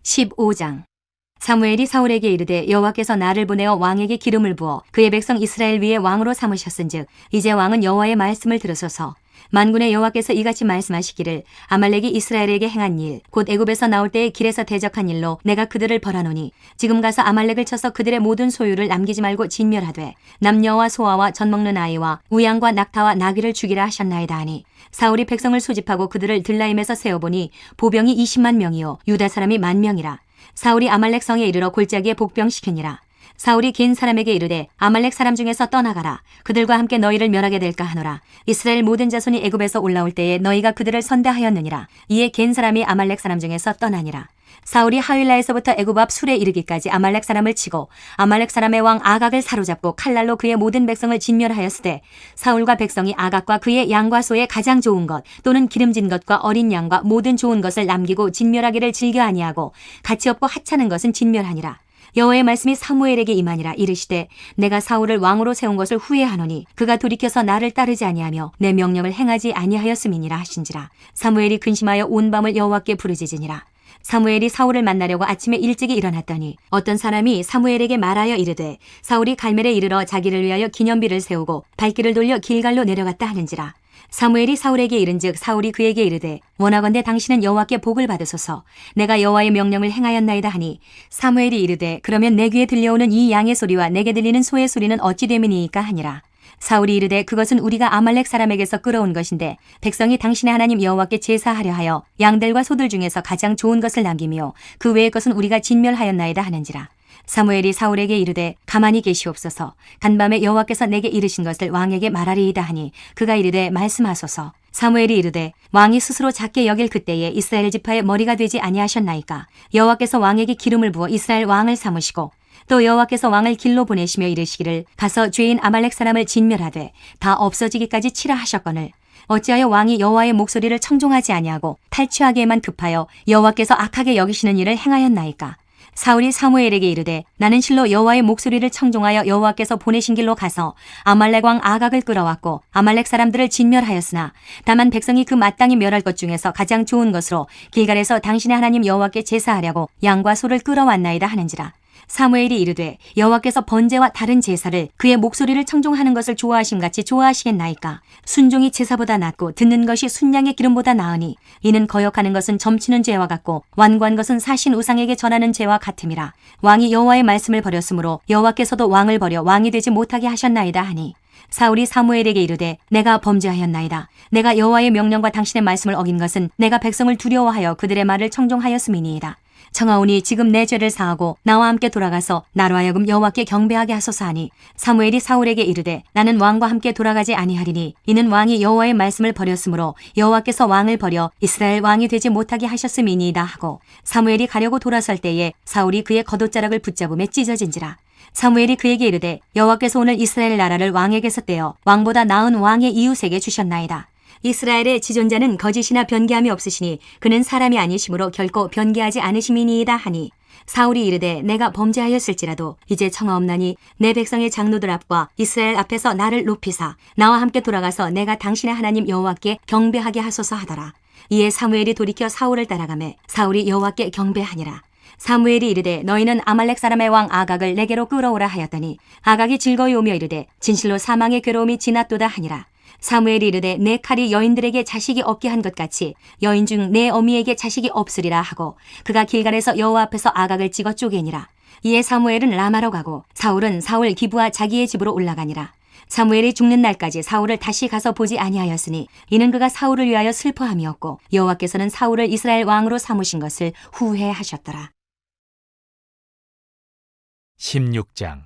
15장. 사무엘이 사울에게 이르되 여호와께서 나를 보내어 왕에게 기름을 부어 그의 백성 이스라엘 위에 왕으로 삼으셨은즉 이제 왕은 여호와의 말씀을 들으소서. 만군의 여호와께서 이같이 말씀하시기를 아말렉이 이스라엘에게 행한 일 곧 애굽에서 나올 때에 길에서 대적한 일로 내가 그들을 벌하노니 지금 가서 아말렉을 쳐서 그들의 모든 소유를 남기지 말고 진멸하되 남녀와 소아와 젖먹는 아이와 우양과 낙타와 나귀를 죽이라 하셨나이다 하니 사울이 백성을 소집하고 그들을 들라임에서 세어보니 보병이 20만 명이요 유다 사람이 10,000명이라. 사울이 아말렉 성에 이르러 골짜기에 복병시키니라. 사울이 겐 사람에게 이르되 아말렉 사람 중에서 떠나가라. 그들과 함께 너희를 멸하게 될까 하노라. 이스라엘 모든 자손이 애굽에서 올라올 때에 너희가 그들을 선대하였느니라. 이에 겐 사람이 아말렉 사람 중에서 떠나니라. 사울이 하윌라에서부터 애굽 앞 술에 이르기까지 아말렉 사람을 치고 아말렉 사람의 왕 아각을 사로잡고 칼날로 그의 모든 백성을 진멸하였으되 사울과 백성이 아각과 그의 양과 소의 가장 좋은 것 또는 기름진 것과 어린 양과 모든 좋은 것을 남기고 진멸하기를 즐겨 아니하고 가치 없고 하찮은 것은 진멸하니라. 여호와의 말씀이 사무엘에게 임하니라. 이르시되 내가 사울을 왕으로 세운 것을 후회하노니 그가 돌이켜서 나를 따르지 아니하며 내 명령을 행하지 아니하였음이니라 하신지라. 사무엘이 근심하여 온 밤을 여호와께 부르짖으니라. 사무엘이 사울을 만나려고 아침에 일찍이 일어났더니 어떤 사람이 사무엘에게 말하여 이르되 사울이 갈멜에 이르러 자기를 위하여 기념비를 세우고 발길을 돌려 길갈로 내려갔다 하는지라. 사무엘이 사울에게 이른즉 사울이 그에게 이르되 원하건대 당신은 여호와께 복을 받으소서. 내가 여호와의 명령을 행하였나이다 하니 사무엘이 이르되 그러면 내 귀에 들려오는 이 양의 소리와 내게 들리는 소의 소리는 어찌 됨이니이까 하니라. 사울이 이르되 그것은 우리가 아말렉 사람에게서 끌어온 것인데 백성이 당신의 하나님 여호와께 제사하려 하여 양들과 소들 중에서 가장 좋은 것을 남기며 그 외의 것은 우리가 진멸하였나이다 하는지라. 사무엘이 사울에게 이르되 가만히 계시옵소서. 간밤에 여호와께서 내게 이르신 것을 왕에게 말하리이다 하니 그가 이르되 말씀하소서. 사무엘이 이르되 왕이 스스로 작게 여길 그때에 이스라엘 지파의 머리가 되지 아니하셨나이까. 여호와께서 왕에게 기름을 부어 이스라엘 왕을 삼으시고 또 여호와께서 왕을 길로 보내시며 이르시기를 가서 죄인 아말렉 사람을 진멸하되 다 없어지기까지 치라 하셨거늘 어찌하여 왕이 여호와의 목소리를 청종하지 아니하고 탈취하기에만 급하여 여호와께서 악하게 여기시는 일을 행하였나이까. 사울이 사무엘에게 이르되 나는 실로 여호와의 목소리를 청종하여 여호와께서 보내신 길로 가서 아말렉 왕 아각을 끌어왔고 아말렉 사람들을 진멸하였으나 다만 백성이 그 마땅히 멸할 것 중에서 가장 좋은 것으로 길갈에서 당신의 하나님 여호와께 제사하려고 양과 소를 끌어왔나이다 하는지라. 사무엘이 이르되 여호와께서 번제와 다른 제사를 그의 목소리를 청종하는 것을 좋아하심같이 좋아하시겠나이까. 순종이 제사보다 낫고 듣는 것이 순양의 기름보다 나으니 이는 거역하는 것은 점치는 죄와 같고 완고한 것은 사신 우상에게 전하는 죄와 같음이라. 왕이 여호와의 말씀을 버렸으므로 여호와께서도 왕을 버려 왕이 되지 못하게 하셨나이다 하니 사울이 사무엘에게 이르되 내가 범죄하였나이다. 내가 여호와의 명령과 당신의 말씀을 어긴 것은 내가 백성을 두려워하여 그들의 말을 청종하였음이니이다. 청하오니 지금 내 죄를 사하고 나와 함께 돌아가서 나로 하여금 여호와께 경배하게 하소서 하니 사무엘이 사울에게 이르되 나는 왕과 함께 돌아가지 아니하리니 이는 왕이 여호와의 말씀을 버렸으므로 여호와께서 왕을 버려 이스라엘 왕이 되지 못하게 하셨음이니이다 하고 사무엘이 가려고 돌아설 때에 사울이 그의 겉옷자락을 붙잡음에 찢어진지라. 사무엘이 그에게 이르되 여호와께서 오늘 이스라엘 나라를 왕에게서 떼어 왕보다 나은 왕의 이웃에게 주셨나이다. 이스라엘의 지존자는 거짓이나 변개함이 없으시니 그는 사람이 아니시므로 결코 변개하지 않으심이니이다 하니 사울이 이르되 내가 범죄하였을지라도 이제 청하옵나니 내 백성의 장로들 앞과 이스라엘 앞에서 나를 높이사 나와 함께 돌아가서 내가 당신의 하나님 여호와께 경배하게 하소서 하더라. 이에 사무엘이 돌이켜 사울을 따라가매 사울이 여호와께 경배하니라. 사무엘이 이르되 너희는 아말렉 사람의 왕 아각을 내게로 끌어오라 하였더니 아각이 즐거이 오며 이르되 진실로 사망의 괴로움이 지났도다 하니라. 사무엘이 이르되 내 칼이 여인들에게 자식이 없게 한 것 같이 여인 중 내 어미에게 자식이 없으리라 하고 그가 길갈에서 여호와 앞에서 아각을 찍어 쪼개니라. 이에 사무엘은 라마로 가고 사울은 사울 기브와 자기의 집으로 올라가니라. 사무엘이 죽는 날까지 사울을 다시 가서 보지 아니하였으니 이는 그가 사울을 위하여 슬퍼함이었고 여호와께서는 사울을 이스라엘 왕으로 삼으신 것을 후회하셨더라. 16장.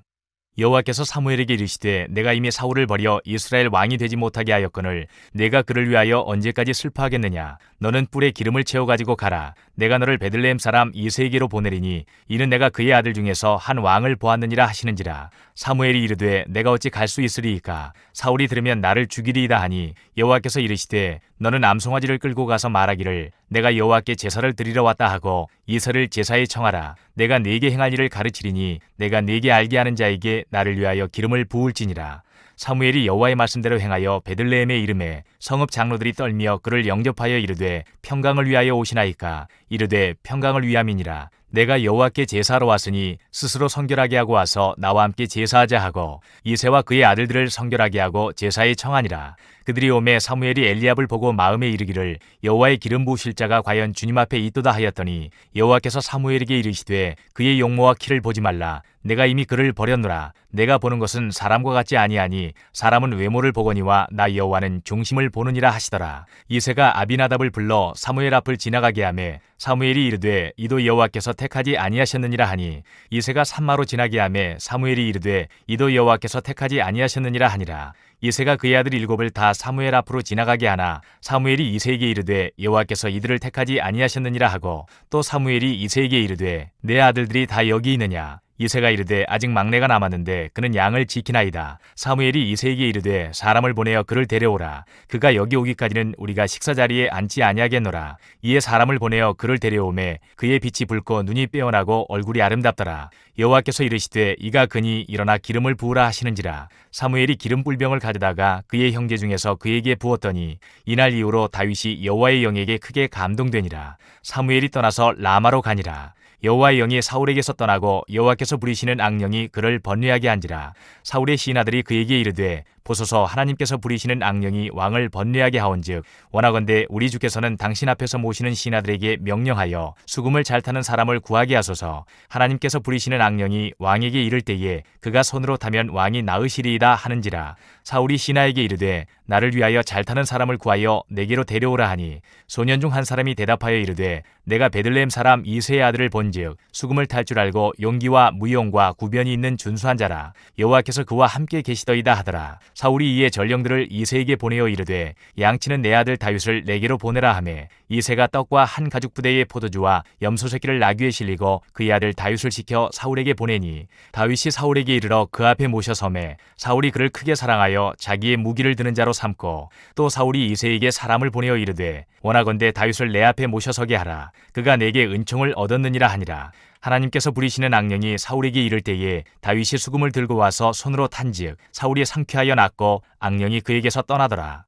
여호와께서 사무엘에게 이르시되 내가 이미 사울을 버려 이스라엘 왕이 되지 못하게 하였거늘 내가 그를 위하여 언제까지 슬퍼하겠느냐. 너는 뿔에 기름을 채워 가지고 가라. 내가 너를 베들레헴 사람 이새에게로 보내리니 이는 내가 그의 아들 중에서 한 왕을 보았느니라 하시는지라. 사무엘이 이르되 내가 어찌 갈 수 있으리이까. 사울이 들으면 나를 죽이리이다 하니 여호와께서 이르시되 너는 암송아지를 끌고 가서 말하기를 내가 여호와께 제사를 드리러 왔다 하고 이새를 제사에 청하라. 내가 네게 행할 일을 가르치리니 내가 네게 알게 하는 자에게 나를 위하여 기름을 부을지니라. 사무엘이 여호와의 말씀대로 행하여 베들레헴에 이르매 성읍 장로들이 떨며 그를 영접하여 이르되 평강을 위하여 오시나이까. 이르되 평강을 위함이니라. 내가 여호와께 제사하러 왔으니 스스로 성결하게 하고 와서 나와 함께 제사하자 하고 이새와 그의 아들들을 성결하게 하고 제사에 청하니라. 그들이 오매 사무엘이 엘리압을 보고 마음에 이르기를 여호와의 기름 부으실 자가 과연 주님 앞에 있도다 하였더니 여호와께서 사무엘에게 이르시되 그의 용모와 키를 보지 말라. 내가 이미 그를 버렸노라. 내가 보는 것은 사람과 같지 아니하니 사람은 외모를 보거니와 나 여호와는 중심을 보느니라 하시더라. 이새가 아비나답을 불러 사무엘 앞을 지나가게 하매 사무엘이 이르되 이도 여호와께서 택하지 아니하셨느니라 하니 이새가 산마로 지나게 하매 사무엘이 이르되 이도 여호와께서 택하지 아니하셨느니라 하니라. 이새가 그의 아들 7을 다 사무엘 앞으로 지나가게 하나 사무엘이 이새에게 이르되 여호와께서 이들을 택하지 아니하셨느니라 하고 또 사무엘이 이새에게 이르되 내 아들들이 다 여기 있느냐. 이새가 이르되 아직 막내가 남았는데 그는 양을 지키나이다. 사무엘이 이새에게 이르되 사람을 보내어 그를 데려오라. 그가 여기 오기까지는 우리가 식사 자리에 앉지 아니하겠노라. 이에 사람을 보내어 그를 데려오매 그의 빛이 붉고 눈이 빼어나고 얼굴이 아름답더라. 여호와께서 이르시되 이가 그니 일어나 기름을 부으라 하시는지라. 사무엘이 기름 뿔병을 가져다가 그의 형제 중에서 그에게 부었더니 이날 이후로 다윗이 여호와의 영에게 크게 감동되니라. 사무엘이 떠나서 라마로 가니라. 여호와의 영이 사울에게서 떠나고 여호와께서 부리시는 악령이 그를 번뇌하게 한지라. 사울의 시인아들이 그에게 이르되 보소서 하나님께서 부리시는 악령이 왕을 번뇌하게 하온즉 원하건대 우리 주께서는 당신 앞에서 모시는 시인아들에게 명령하여 수금을 잘 타는 사람을 구하게 하소서. 하나님께서 부리시는 악령이 왕에게 이를 때에 그가 손으로 타면 왕이 나으시리이다 하는지라. 사울이 시나에게 이르되 나를 위하여 잘 타는 사람을 구하여 내게로 데려오라 하니 소년 중 한 사람이 대답하여 이르되 내가 베들레헴 사람 이새의 아들을 본즉 수금을 탈 줄 알고 용기와 무용과 구변이 있는 준수한 자라. 여호와께서 그와 함께 계시더이다 하더라. 사울이 이에 전령들을 이새에게 보내어 이르되 양치는 내 아들 다윗을 내게로 보내라 하매 이새가 떡과 한 가죽 부대의 포도주와 염소 새끼를 나귀에 실리고 그의 아들 다윗을 시켜 사울에게 보내니 다윗이 사울에게 이르러 그 앞에 모셔섬에 사울이 그를 크게 사랑하여 자기의 무기를 드는 자로 삼고 또 사울이 이새에게 사람을 보내어 이르되 원하건대 다윗을 내 앞에 모셔서게 하라. 그가 내게 은총을 얻었느니라 하니라. 하나님께서 부리시는 악령이 사울에게 이를 때에 다윗이 수금을 들고 와서 손으로 탄즉 사울이 상쾌하여 낫고 악령이 그에게서 떠나더라.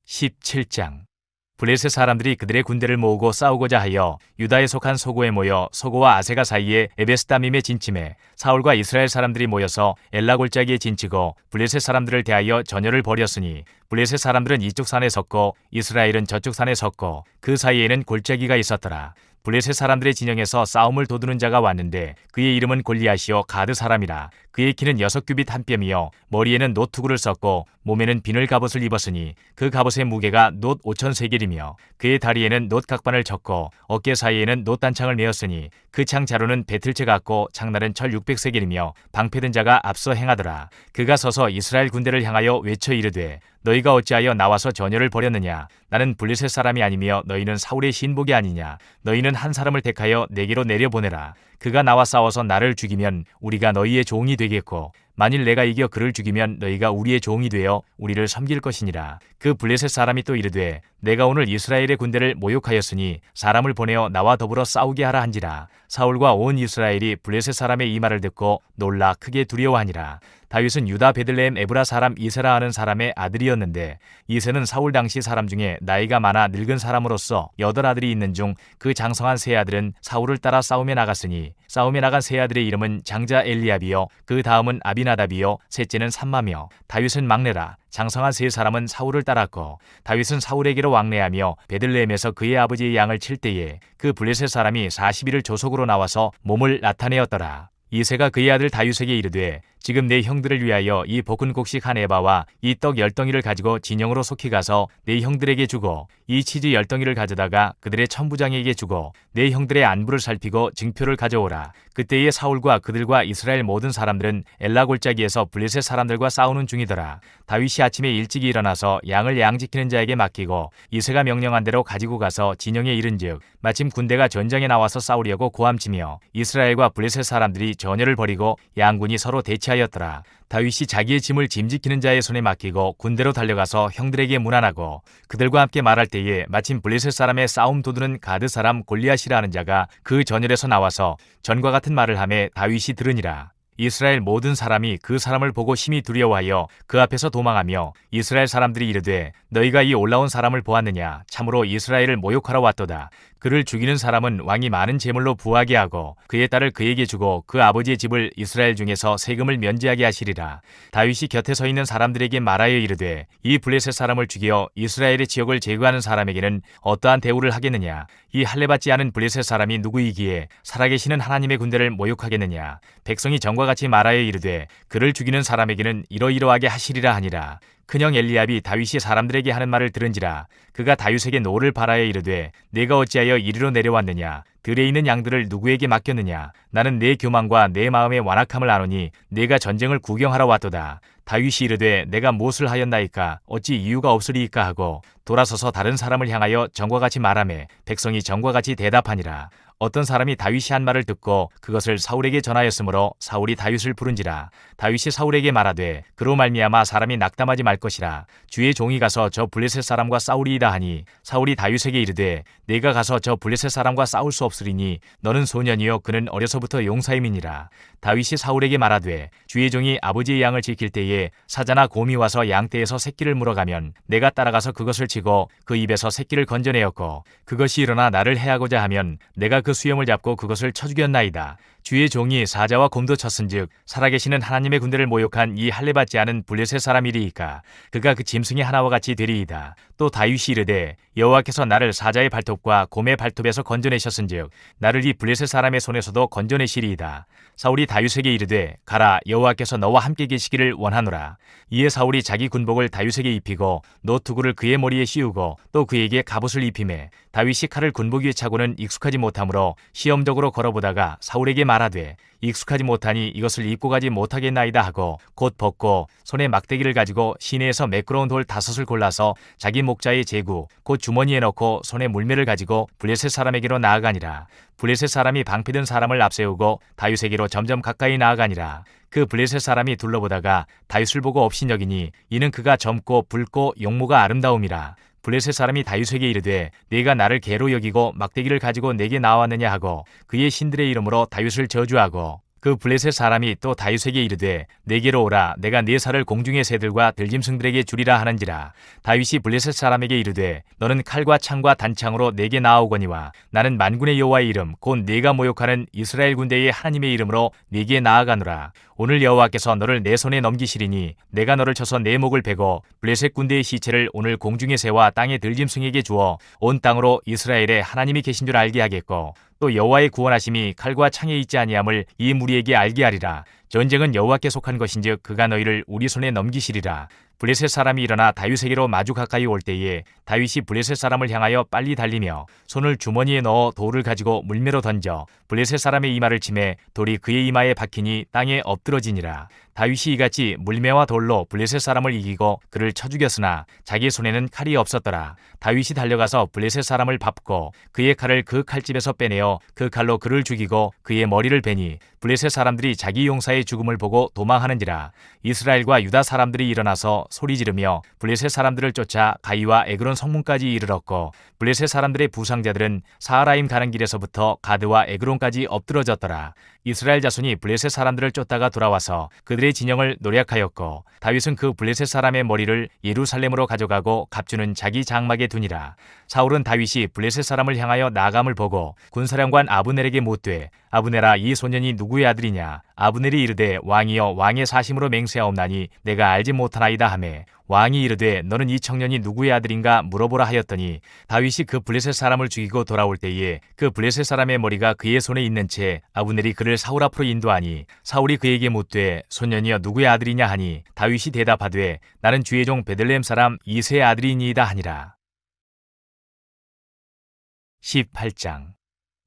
17장. 블레셋 사람들이 그들의 군대를 모으고 싸우고자 하여 유다에 속한 소고에 모여 소고와 아세가 사이에 에베스다밈에 진침해 사울과 이스라엘 사람들이 모여서 엘라 골짜기에 진치고 블레셋 사람들을 대하여 전열을 벌였으니 블레셋 사람들은 이쪽 산에 섰고 이스라엘은 저쪽 산에 섰고 그 사이에는 골짜기가 있었더라. 블레셋 사람들의 진영에서 싸움을 도두는 자가 왔는데 그의 이름은 골리앗이요 가드 사람이라. 그의 키는 6규빗 한 뼘이요 머리에는 놋 투구를 썼고 몸에는 비늘 갑옷을 입었으니 그 갑옷의 무게가 놋 5,000세겔이며 그의 다리에는 놋 각반을 쳤고 어깨 사이에는 놋 단창을 메었으니 그 창 자루는 배틀채 같고 창날은 철 600세겔이며 방패든 자가 앞서 행하더라. 그가 서서 이스라엘 군대를 향하여 외쳐 이르되 너희가 어찌하여 나와서 전열을 벌였느냐. 나는 블레셋 사람이 아니며 너희는 사울의 신복이 아니냐. 너희는 한 사람을 택하여 내게로 내려보내라. 그가 나와 싸워서 나를 죽이면 우리가 너희의 종이 되겠고 만일 내가 이겨 그를 죽이면 너희가 우리의 종이 되어 우리를 섬길 것이니라. 그 블레셋 사람이 또 이르되 내가 오늘 이스라엘의 군대를 모욕하였으니 사람을 보내어 나와 더불어 싸우게 하라 한지라. 사울과 온 이스라엘이 블레셋 사람의 이 말을 듣고 놀라 크게 두려워하니라. 다윗은 유다 베들레헴 에브라 사람 이세라 하는 사람의 아들이었는데 이세는 사울 당시 사람 중에 나이가 많아 늙은 사람으로서 8아들이 있는 중 그 장성한 세 아들은 사울을 따라 싸움에 나갔으니 싸움에 나간 세 아들의 이름은 장자 엘리압이요 그 다음은 아비나답이요 셋째는 삼마며 다윗은 막내라. 장성한 세 사람은 사울을 따랐고 다윗은 사울에게로 왕래하며 베들레헴에서 그의 아버지의 양을 칠 때에 그 블레셋 사람이 40일을 조속으로 나와서 몸을 나타내었더라. 이새가 그의 아들 다윗에게 이르되 지금 내 형들을 위하여 이 볶은 곡식 한 에바와 이 떡 10덩이를 가지고 진영으로 속히 가서 내 형들에게 주고 이 치즈 10덩이를 가져다가 그들의 천부장에게 주고 내 형들의 안부를 살피고 증표를 가져오라. 그때에 사울과 그들과 이스라엘 모든 사람들은 엘라 골짜기에서 블레셋 사람들과 싸우는 중이더라. 다윗이 아침에 일찍 일어나서 양을 양지키는 자에게 맡기고 이새가 명령한 대로 가지고 가서 진영에 이른즉 마침 군대가 전장에 나와서 싸우려고 고함치며 이스라엘과 블레셋 사람들이 전열을 벌이고 양군이 서로 대치하였더라. 다윗이 자기의 짐을 짐지키는 자의 손에 맡기고 군대로 달려가서 형들에게 문안하고 그들과 함께 말할 때에 마침 블레셋 사람의 싸움 도두는 가드 사람 골리앗이라 하는 자가 그 전열에서 나와서 전과 같은 말을 하매 다윗이 들으니라. 이스라엘 모든 사람이 그 사람을 보고 심히 두려워하여 그 앞에서 도망하며 이스라엘 사람들이 이르되 너희가 이 올라온 사람을 보았느냐. 참으로 이스라엘을 모욕하러 왔도다. 그를 죽이는 사람은 왕이 많은 제물로 부하게 하고 그의 딸을 그에게 주고 그 아버지의 집을 이스라엘 중에서 세금을 면제하게 하시리라. 다윗이 곁에 서 있는 사람들에게 말하여 이르되 이 블레셋 사람을 죽여 이스라엘의 지역을 제거하는 사람에게는 어떠한 대우를 하겠느냐? 이 할례받지 않은 블레셋 사람이 누구이기에 살아계시는 하나님의 군대를 모욕하겠느냐? 백성이 전과 같이 말하여 이르되 그를 죽이는 사람에게는 이러이러하게 하시리라 하니라. 큰형 엘리압이 다윗이 사람들에게 하는 말을 들은지라 그가 다윗에게 노를 바라여 이르되 내가 어찌하여 이리로 내려왔느냐? 들에 있는 양들을 누구에게 맡겼느냐? 나는 내 교만과 내 마음의 완악함을 아노니 내가 전쟁을 구경하러 왔도다. 다윗이 이르되 내가 무엇을 하였나이까? 어찌 이유가 없으리이까 하고 돌아서서 다른 사람을 향하여 전과 같이 말하매 백성이 전과 같이 대답하니라. 어떤 사람이 다윗이 한 말을 듣고 그것을 사울에게 전하였으므로 사울이 다윗을 부른지라. 다윗이 사울에게 말하되 그로 말미암아 사람이 낙담하지 말 것이라. 주의 종이 가서 저 블레셋 사람과 싸우리이다 하니 사울이 다윗에게 이르되 내가 가서 저 블레셋 사람과 싸울 수 없으리니 너는 소년이요 그는 어려서부터 용사임이니라. 다윗이 사울에게 말하되 주의 종이 아버지의 양을 지킬 때에 사자나 곰이 와서 양떼에서 새끼를 물어가면 내가 따라가서 그것을 치고 그 입에서 새끼를 건져내었고 그것이 일어나 나를 해하고자 하면 내가 그 수염을 잡고 그것을 쳐 죽였나이다. 주의 종이 사자와 곰도 쳤은즉 살아계시는 하나님의 군대를 모욕한 이 할례받지 않은 블레셋 사람이리이까 그가 그 짐승의 하나와 같이 되리이다. 또 다윗이 이르되 여호와께서 나를 사자의 발톱과 곰의 발톱에서 건져내셨은즉 나를 이 블레셋 사람의 손에서도 건져내시리이다. 사울이 다윗에게 이르되 가라 여호와께서 너와 함께 계시기를 원하노라. 이에 사울이 자기 군복을 다윗에게 입히고 노투구를 그의 머리에 씌우고 또 그에게 갑옷을 입히매 다윗이 칼을 군복 위에 차고는 익숙하지 못하므로 시험적으로 걸어보다가 사울에게 말하되 익숙하지 못하니 이것을 입고 가지 못하겠나이다 하고 곧 벗고 손에 막대기를 가지고 시내에서 매끄러운 돌 5을 골라서 자기 목자의 제구 곧 주머니에 넣고 손에 물매를 가지고 블레셋 사람에게로 나아가니라. 블레셋 사람이 방패든 사람을 앞세우고 다윗에게로 점점 가까이 나아가니라. 그 블레셋 사람이 둘러보다가 다윗을 보고 업신여기니 이는 그가 젊고 붉고 용모가 아름다움이라. 블레셋 사람이 다윗에게 이르되 네가 나를 개로 여기고 막대기를 가지고 내게 나왔느냐 하고 그의 신들의 이름으로 다윗을 저주하고 그 블레셋 사람이 또 다윗에게 이르되 내게로 오라 내가 네 살을 공중의 새들과 들짐승들에게 주리라 하는지라. 다윗이 블레셋 사람에게 이르되 너는 칼과 창과 단창으로 내게 나아오거니와 나는 만군의 여호와의 이름 곧 네가 모욕하는 이스라엘 군대의 하나님의 이름으로 네게 나아가노라. 오늘 여호와께서 너를 내 손에 넘기시리니 내가 너를 쳐서 내 목을 베고 블레셋 군대의 시체를 오늘 공중의 새와 땅의 들짐승에게 주어 온 땅으로 이스라엘에 하나님이 계신 줄 알게 하겠고 또 여호와의 구원하심이 칼과 창에 있지 아니함을 이 무리에게 알게 하리라. 전쟁은 여호와께 속한 것인즉 그가 너희를 우리 손에 넘기시리라. 블레셋 사람이 일어나 다윗에게로 마주 가까이 올 때에 다윗이 블레셋 사람을 향하여 빨리 달리며 손을 주머니에 넣어 돌을 가지고 물매로 던져 블레셋 사람의 이마를 치매 돌이 그의 이마에 박히니 땅에 엎드러지니라. 다윗이 이같이 물매와 돌로 블레셋 사람을 이기고 그를 쳐 죽였으나 자기 손에는 칼이 없었더라. 다윗이 달려가서 블레셋 사람을 밟고 그의 칼을 그 칼집에서 빼내어 그 칼로 그를 죽이고 그의 머리를 베니 블레셋 사람들이 자기 용사의 죽음을 보고 도망하는지라. 이스라엘과 유다 사람들이 일어나서 소리 지르며 블레셋 사람들을 쫓아 가이와 에그론 성문까지 이르렀고 블레셋 사람들의 부상자들은 사하라임 가는 길에서부터 가드와 에그론까지 엎드러졌더라. 이스라엘 자손이 블레셋 사람들을 쫓다가 돌아와서 그들의 진영을 노략하였고 다윗은 그 블레셋 사람의 머리를 예루살렘으로 가져가고 갑주는 자기 장막에 두니라. 사울은 다윗이 블레셋 사람을 향하여 나감을 보고 군사령관 아브넬에게 묻되 아브넬아 이 소년이 누구의 아들이냐? 아브넬이 이르되 왕이여 왕의 사심으로 맹세하옵나니 내가 알지 못하나이다 하매 왕이 이르되 너는 이 청년이 누구의 아들인가 물어보라 하였더니 다윗이 그 블레셋 사람을 죽이고 돌아올 때에 그 블레셋 사람의 머리가 그의 손에 있는 채 아브넬이 그를 사울 앞으로 인도하니 사울이 그에게 묻되 소년이여 누구의 아들이냐 하니 다윗이 대답하되 나는 주의 종 베들레헴 사람 이새의 아들이니이다 하니라. 18장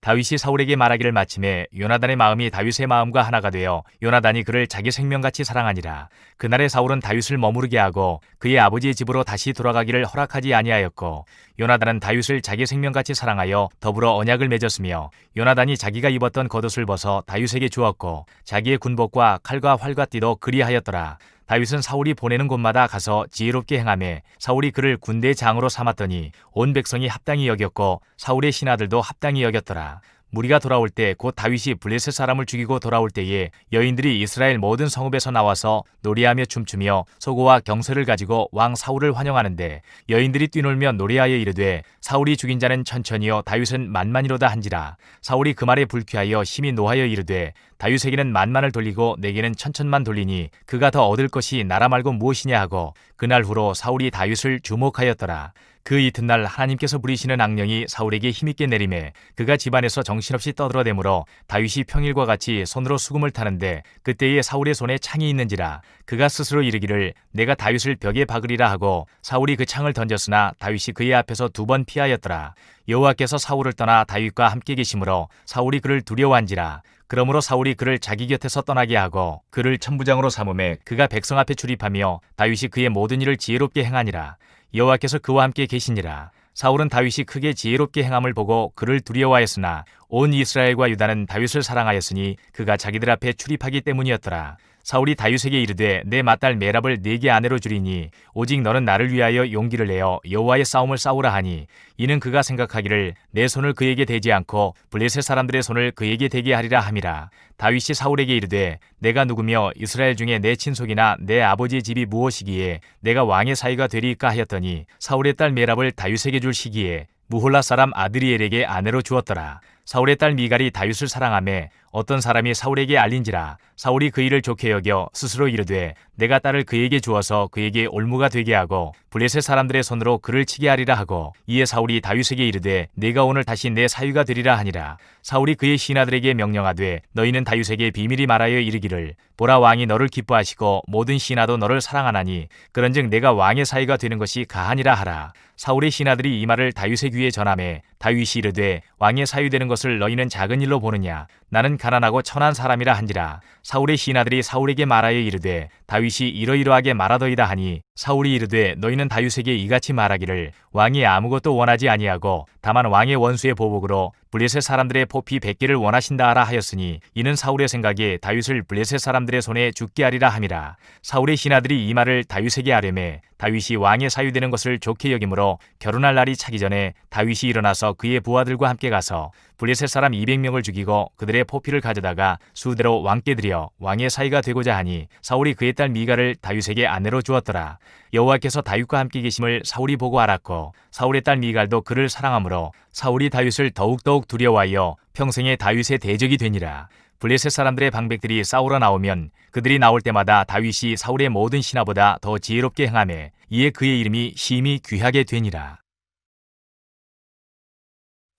다윗이 사울에게 말하기를 마침에 요나단의 마음이 다윗의 마음과 하나가 되어 요나단이 그를 자기 생명같이 사랑하니라. 그날에 사울은 다윗을 머무르게 하고 그의 아버지의 집으로 다시 돌아가기를 허락하지 아니하였고 요나단은 다윗을 자기 생명같이 사랑하여 더불어 언약을 맺었으며 요나단이 자기가 입었던 겉옷을 벗어 다윗에게 주었고 자기의 군복과 칼과 활과 띠도 그리하였더라. 다윗은 사울이 보내는 곳마다 가서 지혜롭게 행하매 사울이 그를 군대 장으로 삼았더니 온 백성이 합당히 여겼고 사울의 신하들도 합당히 여겼더라. 무리가 돌아올 때 곧 다윗이 블레셋 사람을 죽이고 돌아올 때에 여인들이 이스라엘 모든 성읍에서 나와서 노래하며 춤추며 소고와 경쇠를 가지고 왕 사울을 환영하는데 여인들이 뛰놀며 노래하여 이르되 사울이 죽인 자는 천천히요 다윗은 만만이로다 한지라. 사울이 그 말에 불쾌하여 심히 노하여 이르되 다윗에게는 만만을 돌리고 내게는 천천만 돌리니 그가 더 얻을 것이 나라 말고 무엇이냐 하고 그날 후로 사울이 다윗을 주목하였더라. 그 이튿날 하나님께서 부리시는 악령이 사울에게 힘있게 내림에 그가 집안에서 정신없이 떠들어대므로 다윗이 평일과 같이 손으로 수금을 타는데 그때에 사울의 손에 창이 있는지라. 그가 스스로 이르기를 내가 다윗을 벽에 박으리라 하고 사울이 그 창을 던졌으나 다윗이 그의 앞에서 2번 피하였더라. 여호와께서 사울을 떠나 다윗과 함께 계심으로 사울이 그를 두려워한지라. 그러므로 사울이 그를 자기 곁에서 떠나게 하고 그를 천부장으로 삼음에 그가 백성 앞에 출입하며 다윗이 그의 모든 일을 지혜롭게 행하니라. 여호와께서 그와 함께 계시니라. 사울은 다윗이 크게 지혜롭게 행함을 보고 그를 두려워하였으나 온 이스라엘과 유다는 다윗을 사랑하였으니 그가 자기들 앞에 출입하기 때문이었더라. 사울이 다윗에게 이르되 내 맏딸 메랍을 네게 아내로 주리니 오직 너는 나를 위하여 용기를 내어 여호와의 싸움을 싸우라 하니 이는 그가 생각하기를 내 손을 그에게 대지 않고 블레셋 사람들의 손을 그에게 대게 하리라 함이라. 다윗이 사울에게 이르되 내가 누구며 이스라엘 중에 내 친속이나 내 아버지의 집이 무엇이기에 내가 왕의 사위가 되리이까 하였더니 사울의 딸 메랍을 다윗에게 줄 시기에 무홀라 사람 아드리엘에게 아내로 주었더라. 사울의 딸 미갈이 다윗을 사랑하매 어떤 사람이 사울에게 알린지라. 사울이 그 일을 좋게 여겨 스스로 이르되 내가 딸을 그에게 주어서 그에게 올무가 되게 하고 블레셋 사람들의 손으로 그를 치게 하리라 하고 이에 사울이 다윗에게 이르되 내가 오늘 다시 내 사위가 되리라 하니라. 사울이 그의 신하들에게 명령하되 너희는 다윗에게 비밀이 말하여 이르기를 보라 왕이 너를 기뻐하시고 모든 신하도 너를 사랑하나니 그런즉 내가 왕의 사위가 되는 것이 가하니라 하라. 사울의 신하들이 이 말을 다윗의 귀에 전하매 다윗이 이르되 왕의 사위 되는 것을 너희는 작은 일로 보느냐 나는 가난하고 천한 사람이라 한지라. 사울의 신하들이 사울에게 말하여 이르되 다윗이 이러이러하게 말하더이다 하니 사울이 이르되 너희는 다윗에게 이같이 말하기를 왕이 아무것도 원하지 아니하고 다만 왕의 원수의 보복으로 블레셋 사람들의 포피 100개를 원하신다 하라 하였으니 이는 사울의 생각에 다윗을 블레셋 사람들의 손에 죽게 하리라 함이라. 사울의 신하들이 이 말을 다윗에게 하려매 다윗이 왕의 사위 되는 것을 좋게 여기므로 결혼할 날이 차기 전에 다윗이 일어나서 그의 부하들과 함께 가서 블레셋 사람 200명을 죽이고 그들의 포피를 가져다가 수대로 왕께 드려 왕의 사위가 되고자 하니 사울이 그의 딸 미갈을 다윗에게 아내로 주었더라. 여호와께서 다윗과 함께 계심을 사울이 보고 알았고 사울의 딸 미갈도 그를 사랑하므로 사울이 다윗을 더욱더욱 두려워하여 평생에 다윗의 대적이 되니라. 블레셋 사람들의 방백들이 싸우러 나오면 그들이 나올 때마다 다윗이 사울의 모든 신하보다 더 지혜롭게 행하매 이에 그의 이름이 심히 귀하게 되니라.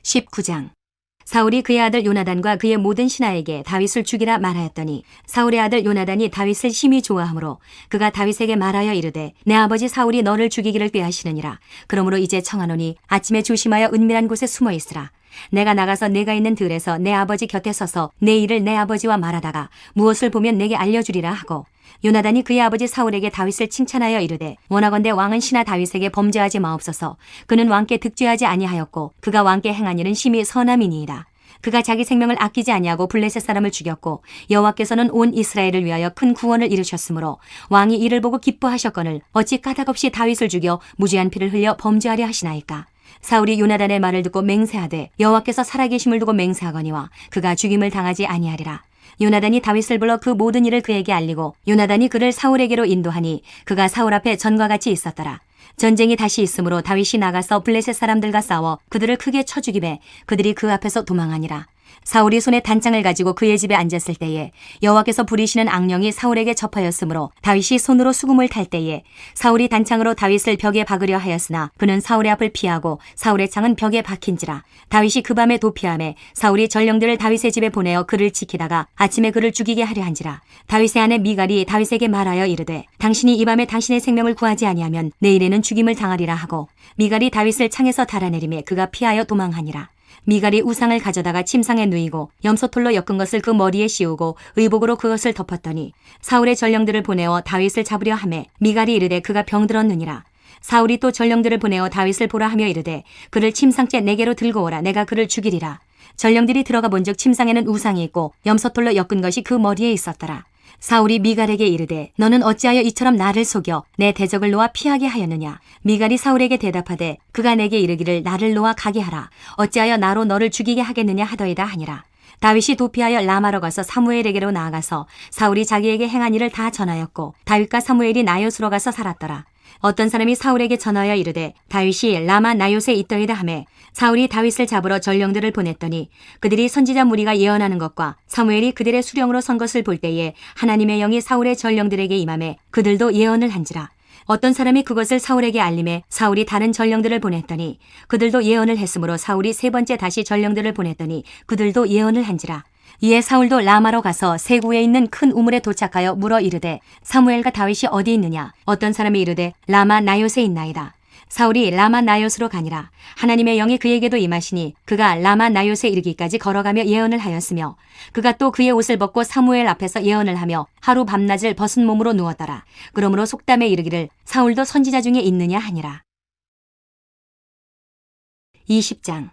19장. 사울이 그의 아들 요나단과 그의 모든 신하에게 다윗을 죽이라 말하였더니 사울의 아들 요나단이 다윗을 심히 좋아하므로 그가 다윗에게 말하여 이르되 내 아버지 사울이 너를 죽이기를 꾀하시느니라. 그러므로 이제 청하노니 아침에 조심하여 은밀한 곳에 숨어 있으라. 내가 나가서 내가 있는 들에서 내 아버지 곁에 서서 내 일을 내 아버지와 말하다가 무엇을 보면 내게 알려주리라 하고 요나단이 그의 아버지 사울에게 다윗을 칭찬하여 이르되 원하건대 왕은 신하 다윗에게 범죄하지 마옵소서. 그는 왕께 득죄하지 아니하였고 그가 왕께 행한 일은 심히 선함이니이다. 그가 자기 생명을 아끼지 아니하고 블레셋 사람을 죽였고 여호와께서는 온 이스라엘을 위하여 큰 구원을 이루셨으므로 왕이 이를 보고 기뻐하셨거늘 어찌 까닭없이 다윗을 죽여 무죄한 피를 흘려 범죄하려 하시나이까. 사울이 요나단의 말을 듣고 맹세하되 여호와께서 살아계심을 두고 맹세하거니와 그가 죽임을 당하지 아니하리라. 요나단이 다윗을 불러 그 모든 일을 그에게 알리고 요나단이 그를 사울에게로 인도하니 그가 사울 앞에 전과 같이 있었더라. 전쟁이 다시 있으므로 다윗이 나가서 블레셋 사람들과 싸워 그들을 크게 쳐 죽이매 그들이 그 앞에서 도망하니라. 사울이 손에 단창을 가지고 그의 집에 앉았을 때에 여호와께서 부리시는 악령이 사울에게 접하였으므로 다윗이 손으로 수금을 탈 때에 사울이 단창으로 다윗을 벽에 박으려 하였으나 그는 사울의 앞을 피하고 사울의 창은 벽에 박힌지라. 다윗이 그 밤에 도피하매 사울이 전령들을 다윗의 집에 보내어 그를 지키다가 아침에 그를 죽이게 하려 한지라. 다윗의 아내 미갈이 다윗에게 말하여 이르되 당신이 이 밤에 당신의 생명을 구하지 아니하면 내일에는 죽임을 당하리라 하고 미갈이 다윗을 창에서 달아내리매 그가 피하여 도망하니라. 미갈이 우상을 가져다가 침상에 누이고 염소털로 엮은 것을 그 머리에 씌우고 의복으로 그것을 덮었더니 사울의 전령들을 보내어 다윗을 잡으려 하매 미갈이 이르되 그가 병들었느니라. 사울이 또 전령들을 보내어 다윗을 보라 하며 이르되 그를 침상째 내게로 들고 오라. 내가 그를 죽이리라. 전령들이 들어가 본즉 침상에는 우상이 있고 염소털로 엮은 것이 그 머리에 있었더라. 사울이 미갈에게 이르되 너는 어찌하여 이처럼 나를 속여 내 대적을 놓아 피하게 하였느냐. 미갈이 사울에게 대답하되 그가 내게 이르기를 나를 놓아 가게 하라. 어찌하여 나로 너를 죽이게 하겠느냐 하더이다 하니라. 다윗이 도피하여 라마로 가서 사무엘에게로 나아가서 사울이 자기에게 행한 일을 다 전하였고 다윗과 사무엘이 나요스로 가서 살았더라. 어떤 사람이 사울에게 전하여 이르되 다윗이 라마 나요스에 있더이다 하매 사울이 다윗을 잡으러 전령들을 보냈더니 그들이 선지자 무리가 예언하는 것과 사무엘이 그들의 수령으로 선 것을 볼 때에 하나님의 영이 사울의 전령들에게 임하매 그들도 예언을 한지라. 어떤 사람이 그것을 사울에게 알림해 사울이 다른 전령들을 보냈더니 그들도 예언을 했으므로 사울이 세 번째 다시 전령들을 보냈더니 그들도 예언을 한지라. 이에 사울도 라마로 가서 세구에 있는 큰 우물에 도착하여 물어 이르되 사무엘과 다윗이 어디 있느냐. 어떤 사람이 이르되 라마 나요스에 있나이다. 사울이 라마 나요스로 가니라. 하나님의 영이 그에게도 임하시니 그가 라마 나요스에 이르기까지 걸어가며 예언을 하였으며 그가 또 그의 옷을 벗고 사무엘 앞에서 예언을 하며 하루 밤낮을 벗은 몸으로 누웠더라. 그러므로 속담에 이르기를 사울도 선지자 중에 있느냐 하니라. 20장.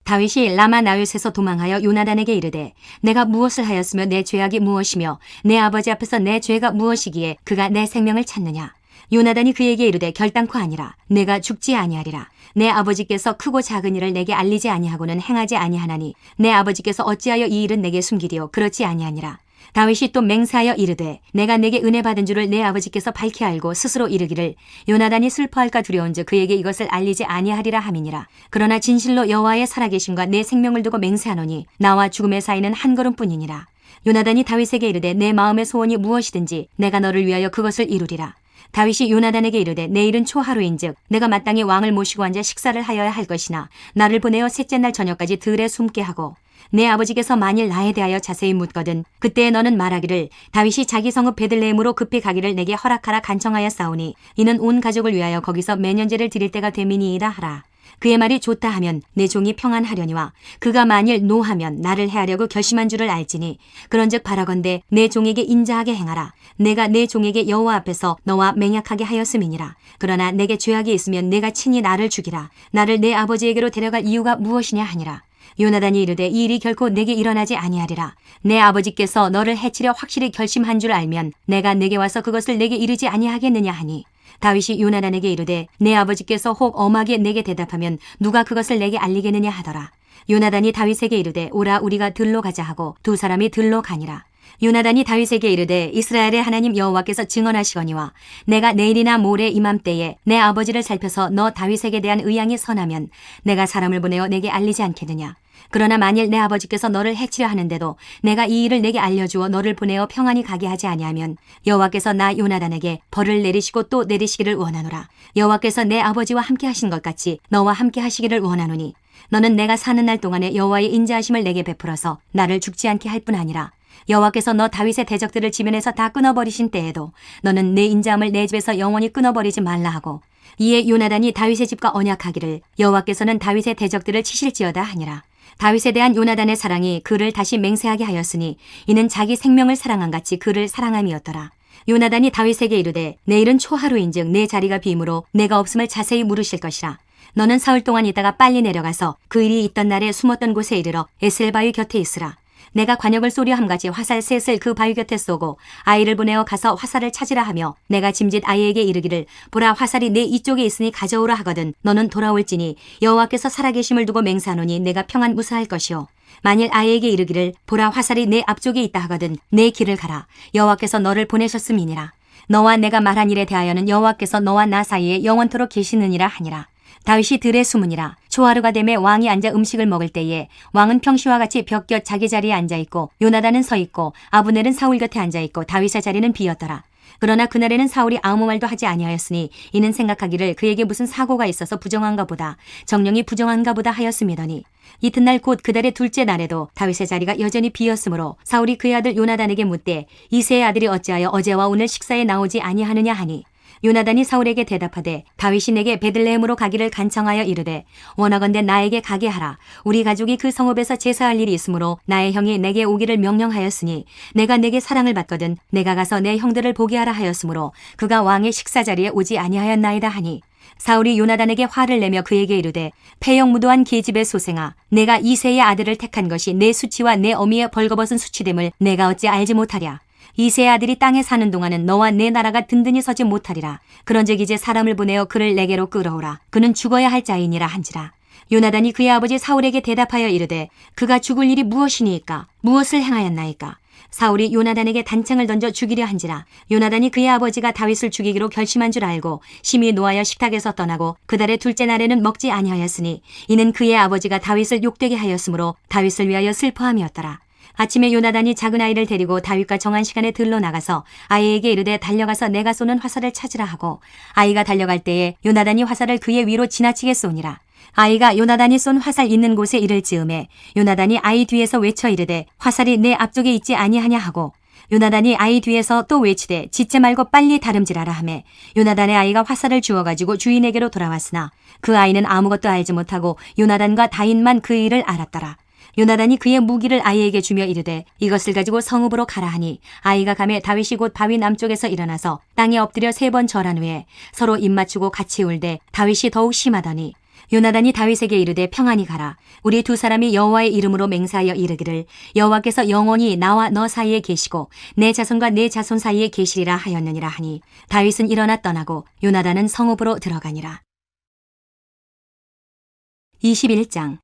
다윗이 라마 나요스에서 도망하여 요나단에게 이르되 내가 무엇을 하였으며 내 죄악이 무엇이며 내 아버지 앞에서 내 죄가 무엇이기에 그가 내 생명을 찾느냐. 요나단이 그에게 이르되 결단코 아니라. 내가 죽지 아니하리라. 내 아버지께서 크고 작은 일을 내게 알리지 아니하고는 행하지 아니하나니 내 아버지께서 어찌하여 이 일은 내게 숨기리요 그렇지 아니하니라. 다윗이 또 맹세하여 이르되 내가 내게 은혜 받은 줄을 내 아버지께서 밝히 알고 스스로 이르기를 요나단이 슬퍼할까 두려운즉 그에게 이것을 알리지 아니하리라 함이니라. 그러나 진실로 여호와의 살아계심과 내 생명을 두고 맹세하노니 나와 죽음의 사이는 한 걸음뿐이니라. 요나단이 다윗에게 이르되 내 마음의 소원이 무엇이든지 내가 너를 위하여 그것을 이루리라. 다윗이 요나단에게 이르되 내일은 초하루인즉 내가 마땅히 왕을 모시고 앉아 식사를 하여야 할 것이나 나를 보내어 셋째 날 저녁까지 들에 숨게 하고 내 아버지께서 만일 나에 대하여 자세히 묻거든 그때 너는 말하기를 다윗이 자기 성읍 베들레헴으로 급히 가기를 내게 허락하라 간청하였사오니 이는 온 가족을 위하여 거기서 매년제를 드릴 때가 됨이니이다 하라. 그의 말이 좋다 하면 내 종이 평안하려니와 그가 만일 노하면 나를 해하려고 결심한 줄을 알지니 그런즉 바라건대 내 종에게 인자하게 행하라. 내가 내 종에게 여호와 앞에서 너와 맹약하게 하였음이니라. 그러나 내게 죄악이 있으면 내가 친히 나를 죽이라. 나를 내 아버지에게로 데려갈 이유가 무엇이냐 하니라. 요나단이 이르되 이 일이 결코 내게 일어나지 아니하리라. 내 아버지께서 너를 해치려 확실히 결심한 줄 알면 내가 내게 와서 그것을 내게 이르지 아니하겠느냐 하니 다윗이 요나단에게 이르되 내 아버지께서 혹 엄하게 내게 대답하면 누가 그것을 내게 알리겠느냐 하더라. 요나단이 다윗에게 이르되 오라 우리가 들로 가자 하고 두 사람이 들로 가니라. 요나단이 다윗에게 이르되 이스라엘의 하나님 여호와께서 증언하시거니와 내가 내일이나 모레 이맘때에 내 아버지를 살펴서 너 다윗에게 대한 의향이 선하면 내가 사람을 보내어 내게 알리지 않겠느냐. 그러나 만일 내 아버지께서 너를 해치려 하는데도 내가 이 일을 내게 알려주어 너를 보내어 평안히 가게 하지 아니하면 여호와께서 나 요나단에게 벌을 내리시고 또 내리시기를 원하노라. 여호와께서 내 아버지와 함께 하신 것 같이 너와 함께 하시기를 원하노니 너는 내가 사는 날 동안에 여호와의 인자하심을 내게 베풀어서 나를 죽지 않게 할 뿐 아니라 여호와께서 너 다윗의 대적들을 지면에서 다 끊어버리신 때에도 너는 내 인자함을 내 집에서 영원히 끊어버리지 말라 하고 이에 요나단이 다윗의 집과 언약하기를 여호와께서는 다윗의 대적들을 치실지어다 하니라. 다윗에 대한 요나단의 사랑이 그를 다시 맹세하게 하였으니 이는 자기 생명을 사랑한 같이 그를 사랑함이었더라. 요나단이 다윗에게 이르되 내일은 초하루인즉 내 자리가 비므로 내가 없음을 자세히 물으실 것이라. 너는 사흘 동안 있다가 빨리 내려가서 그 일이 있던 날에 숨었던 곳에 이르러 에셀바위 곁에 있으라. 내가 관역을 쏘려 함같이 화살 셋을 그 바위 곁에 쏘고 아이를 보내어 가서 화살을 찾으라 하며 내가 짐짓 아이에게 이르기를 보라 화살이 내 이쪽에 있으니 가져오라 하거든 너는 돌아올지니 여호와께서 살아계심을 두고 맹세하노니 내가 평안 무사할 것이요. 만일 아이에게 이르기를 보라 화살이 내 앞쪽에 있다 하거든 내 길을 가라. 여호와께서 너를 보내셨음이니라. 너와 내가 말한 일에 대하여는 여호와께서 너와 나 사이에 영원토록 계시느니라 하니라. 다윗이 들에 숨으니라. 초하루가 되매 왕이 앉아 음식을 먹을 때에 왕은 평시와 같이 벽 곁 자기 자리에 앉아있고 요나단은 서있고 아브넬은 사울 곁에 앉아있고 다윗의 자리는 비었더라. 그러나 그날에는 사울이 아무 말도 하지 아니하였으니 이는 생각하기를 그에게 무슨 사고가 있어서 부정한가 보다 정령이 부정한가 보다 하였음이더니 이튿날 곧 그달의 둘째 날에도 다윗의 자리가 여전히 비었으므로 사울이 그의 아들 요나단에게 묻되 이새의 아들이 어찌하여 어제와 오늘 식사에 나오지 아니하느냐 하니 요나단이 사울에게 대답하되 다윗이 내게 베들레헴으로 가기를 간청하여 이르되 원하건대 나에게 가게 하라. 우리 가족이 그 성읍에서 제사할 일이 있으므로 나의 형이 내게 오기를 명령하였으니 내가 내게 사랑을 받거든 내가 가서 내 형들을 보게 하라 하였으므로 그가 왕의 식사 자리에 오지 아니하였나이다 하니 사울이 요나단에게 화를 내며 그에게 이르되 패역무도한 계집의 소생아 내가 이새의 아들을 택한 것이 내 수치와 내 어미의 벌거벗은 수치됨을 내가 어찌 알지 못하랴. 이새의 아들이 땅에 사는 동안은 너와 내 나라가 든든히 서지 못하리라. 그런즉 이제 사람을 보내어 그를 내게로 끌어오라. 그는 죽어야 할 자이니라 한지라. 요나단이 그의 아버지 사울에게 대답하여 이르되 그가 죽을 일이 무엇이니이까? 무엇을 행하였나이까? 사울이 요나단에게 단창을 던져 죽이려 한지라. 요나단이 그의 아버지가 다윗을 죽이기로 결심한 줄 알고 심히 노하여 식탁에서 떠나고 그 달의 둘째 날에는 먹지 아니하였으니 이는 그의 아버지가 다윗을 욕되게 하였으므로 다윗을 위하여 슬퍼함이었더라. 아침에 요나단이 작은 아이를 데리고 다윗과 정한 시간에 들러 나가서 아이에게 이르되 달려가서 내가 쏘는 화살을 찾으라 하고 아이가 달려갈 때에 요나단이 화살을 그의 위로 지나치게 쏘니라. 아이가 요나단이 쏜 화살 있는 곳에 이를 즈음에 요나단이 아이 뒤에서 외쳐 이르되 화살이 내 앞쪽에 있지 아니하냐 하고 요나단이 아이 뒤에서 또 외치되 짖지 말고 빨리 다름질하라 하매 요나단의 아이가 화살을 주워가지고 주인에게로 돌아왔으나 그 아이는 아무것도 알지 못하고 요나단과 다윗만 그 일을 알았더라. 요나단이 그의 무기를 아이에게 주며 이르되 이것을 가지고 성읍으로 가라 하니 아이가 가매 다윗이 곧 바위 남쪽에서 일어나서 땅에 엎드려 3번 절한 후에 서로 입맞추고 같이 울되 다윗이 더욱 심하더니 요나단이 다윗에게 이르되 평안히 가라. 우리 두 사람이 여호와의 이름으로 맹세하여 이르기를 여호와께서 영원히 나와 너 사이에 계시고 내 자손과 내 자손 사이에 계시리라 하였느니라 하니 다윗은 일어나 떠나고 요나단은 성읍으로 들어가니라. 21장.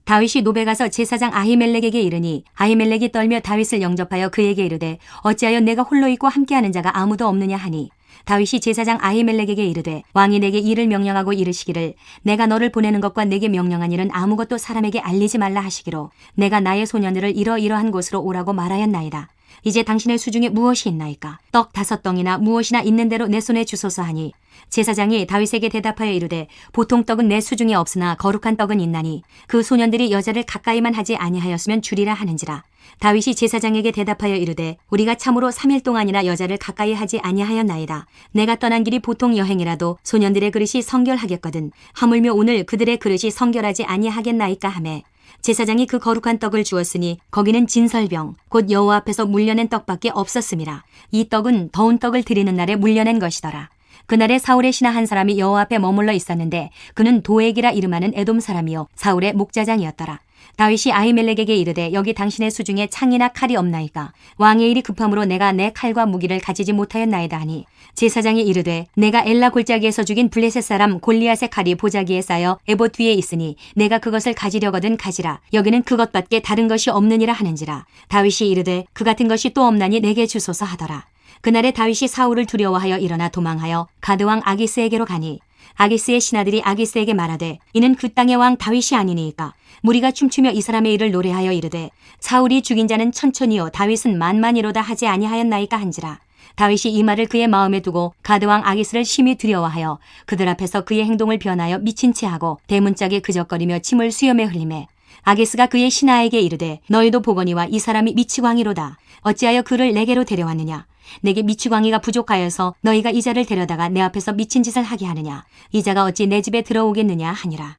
다윗이 노베 가서 제사장 아히멜렉에게 이르니 아히멜렉이 떨며 다윗을 영접하여 그에게 이르되 어찌하여 내가 홀로 있고 함께하는 자가 아무도 없느냐 하니 다윗이 제사장 아히멜렉에게 이르되 왕이 내게 일을 명령하고 이르시기를 내가 너를 보내는 것과 내게 명령한 일은 아무것도 사람에게 알리지 말라 하시기로 내가 나의 소년들을 이러이러한 곳으로 오라고 말하였나이다. 이제 당신의 수중에 무엇이 있나이까? 떡 5덩이나 무엇이나 있는 대로 내 손에 주소서 하니 제사장이 다윗에게 대답하여 이르되 보통 떡은 내 수중에 없으나 거룩한 떡은 있나니 그 소년들이 여자를 가까이만 하지 아니하였으면 주리라 하는지라. 다윗이 제사장에게 대답하여 이르되 우리가 참으로 3일 동안이나 여자를 가까이 하지 아니하였나이다. 내가 떠난 길이 보통 여행이라도 소년들의 그릇이 성결하겠거든 하물며 오늘 그들의 그릇이 성결하지 아니하겠나이까 하매 제사장이 그 거룩한 떡을 주었으니 거기는 진설병 곧 여호와 앞에서 물려낸 떡밖에 없었음이라. 이 떡은 더운 떡을 드리는 날에 물려낸 것이더라. 그날에 사울의 신하 한 사람이 여호와 앞에 머물러 있었는데 그는 도액이라 이름하는 에돔 사람이요 사울의 목자장이었더라. 다윗이 아히멜렉에게 이르되 여기 당신의 수중에 창이나 칼이 없나이까? 왕의 일이 급함으로 내가 내 칼과 무기를 가지지 못하였나이다 하니 제사장이 이르되 내가 엘라 골짜기에서 죽인 블레셋 사람 골리앗의 칼이 보자기에 쌓여 에봇 위에 있으니 내가 그것을 가지려거든 가지라. 여기는 그것밖에 다른 것이 없느니라 하는지라. 다윗이 이르되 그 같은 것이 또 없나니 내게 주소서 하더라. 그날에 다윗이 사울을 두려워하여 일어나 도망하여 가드왕 아기스에게로 가니 아기스의 신하들이 아기스에게 말하되 이는 그 땅의 왕 다윗이 아니니까 무리가 춤추며 이 사람의 일을 노래하여 이르되 사울이 죽인 자는 천천히요 다윗은 만만이로다 하지 아니하였나이까 한지라. 다윗이 이 말을 그의 마음에 두고 가드왕 아기스를 심히 두려워하여 그들 앞에서 그의 행동을 변하여 미친 채 하고 대문짝에 그적거리며 침을 수염에 흘리매 아기스가 그의 신하에게 이르되 너희도 보거니와 이 사람이 미치광이로다. 어찌하여 그를 내게로 데려왔느냐? 내게 미치광이가 부족하여서 너희가 이 자를 데려다가 내 앞에서 미친 짓을 하게 하느냐? 이 자가 어찌 내 집에 들어오겠느냐 하니라.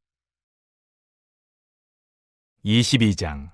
22장.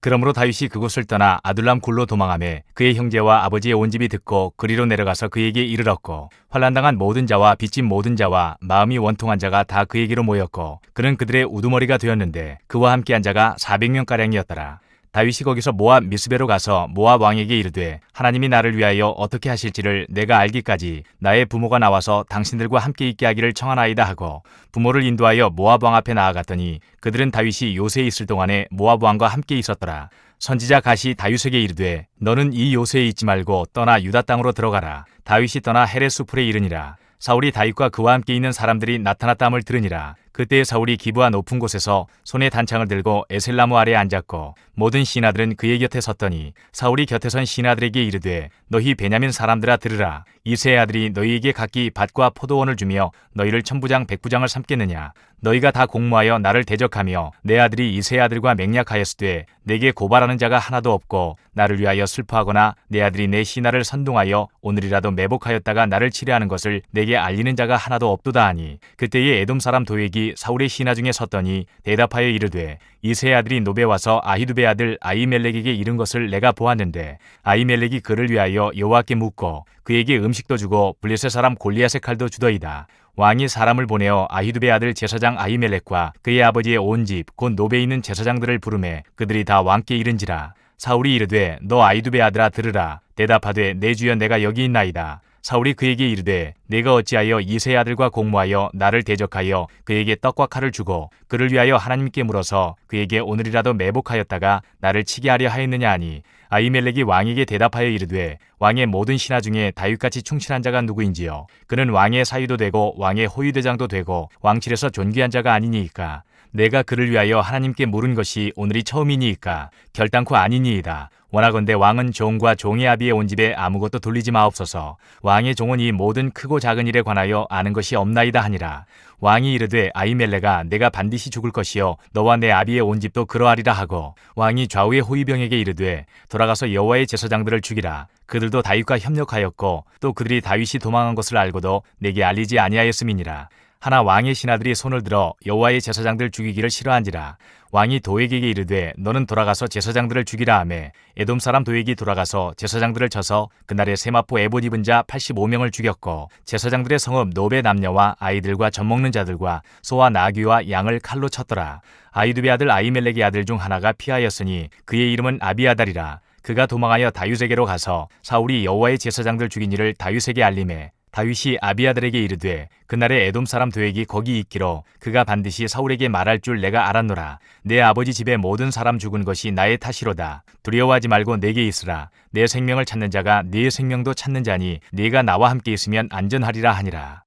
그러므로 다윗이 그곳을 떠나 아둘람 굴로 도망하매 그의 형제와 아버지의 온 집이 듣고 그리로 내려가서 그에게 이르렀고 환난당한 모든 자와 빚진 모든 자와 마음이 원통한 자가 다 그에게로 모였고 그는 그들의 우두머리가 되었는데 그와 함께한 자가 400명가량이었더라. 다윗이 거기서 모압 미스베로 가서 모압 왕에게 이르되 하나님이 나를 위하여 어떻게 하실지를 내가 알기까지 나의 부모가 나와서 당신들과 함께 있게 하기를 청하나이다 하고 부모를 인도하여 모압 왕 앞에 나아갔더니 그들은 다윗이 요새에 있을 동안에 모압 왕과 함께 있었더라. 선지자 갓이 다윗에게 이르되 너는 이 요새에 있지 말고 떠나 유다 땅으로 들어가라. 다윗이 떠나 헤레스풀에 이르니라. 사울이 다윗과 그와 함께 있는 사람들이 나타났다함을 들으니라. 그때 사울이 기브아 높은 곳에서 손에 단창을 들고 에셀나무 아래에 앉았고 모든 신하들은 그의 곁에 섰더니 사울이 곁에 선 신하들에게 이르되 너희 베냐민 사람들아 들으라. 이새의 아들이 너희에게 각기 밭과 포도원을 주며 너희를 천부장 백부장을 삼겠느냐. 너희가 다 공모하여 나를 대적하며 내 아들이 이새의 아들과 맹약하였으되 내게 고발하는 자가 하나도 없고 나를 위하여 슬퍼하거나 내 아들이 내 신하를 선동하여 오늘이라도 매복하였다가 나를 치려하는 것을 내게 알리는 자가 하나도 없도다 하니 그때에 에돔 사람 도액이 사울의 신하 중에 섰더니 대답하여 이르되 이새의 아들이 노베 와서 아히두베 아들 아히멜렉에게 이른 것을 내가 보았는데 아히멜렉이 그를 위하여 여호와께 묻고 그에게 음식도 주고 블레셋 사람 골리앗의 칼도 주더이다. 왕이 사람을 보내어 아히두베 아들 제사장 아히멜렉과 그의 아버지의 온 집 곧 노베에 있는 제사장들을 부르매 그들이 다 왕께 이른지라. 사울이 이르되 너 아히두베 아들아 들으라. 대답하되 내 주여 내가 여기 있나이다. 사울이 그에게 이르되 내가 어찌하여 이새의 아들과 공모하여 나를 대적하여 그에게 떡과 칼을 주고 그를 위하여 하나님께 물어서 그에게 오늘이라도 매복하였다가 나를 치게 하려 하였느냐 하니 아히멜렉이 왕에게 대답하여 이르되 왕의 모든 신하 중에 다윗같이 충실한 자가 누구인지요. 그는 왕의 사위도 되고 왕의 호위대장도 되고 왕실에서 존귀한 자가 아니니이까. 내가 그를 위하여 하나님께 물은 것이 오늘이 처음이니이까 결단코 아니니이다. 원하건대 왕은 종과 종의 아비의 온 집에 아무것도 돌리지 마옵소서. 왕의 종은 이 모든 크고 작은 일에 관하여 아는 것이 없나이다 하니라. 왕이 이르되 아히멜렉아 내가 반드시 죽을 것이요 너와 내 아비의 온 집도 그러하리라 하고 왕이 좌우의 호위병에게 이르되 돌아가서 여호와의 제사장들을 죽이라. 그들도 다윗과 협력하였고 또 그들이 다윗이 도망한 것을 알고도 내게 알리지 아니하였음이니라. 하나 왕의 신하들이 손을 들어 여호와의 제사장들 죽이기를 싫어한지라. 왕이 도액에게 이르되 너는 돌아가서 제사장들을 죽이라 하매 에돔 사람 도액이 돌아가서 제사장들을 쳐서 그날에 세마포 에봇 입은 자 85명을 죽였고 제사장들의 성읍 노베 남녀와 아이들과 젖먹는 자들과 소와 나귀와 양을 칼로 쳤더라. 아히두베 아들 아히멜렉의 아들 중 하나가 피하였으니 그의 이름은 아비아달이라. 그가 도망하여 다윗에게로 가서 사울이 여호와의 제사장들 죽인 일을 다윗에게 알림해 다윗이 아비아달에게 이르되 그날에 에돔 사람 도액이 거기 있기로 그가 반드시 사울에게 말할 줄 내가 알았노라. 내 아버지 집의 모든 사람 죽은 것이 나의 탓이로다. 두려워하지 말고 내게 있으라. 내 생명을 찾는 자가 네 생명도 찾는 자니 네가 나와 함께 있으면 안전하리라 하니라.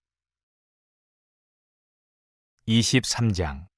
23장.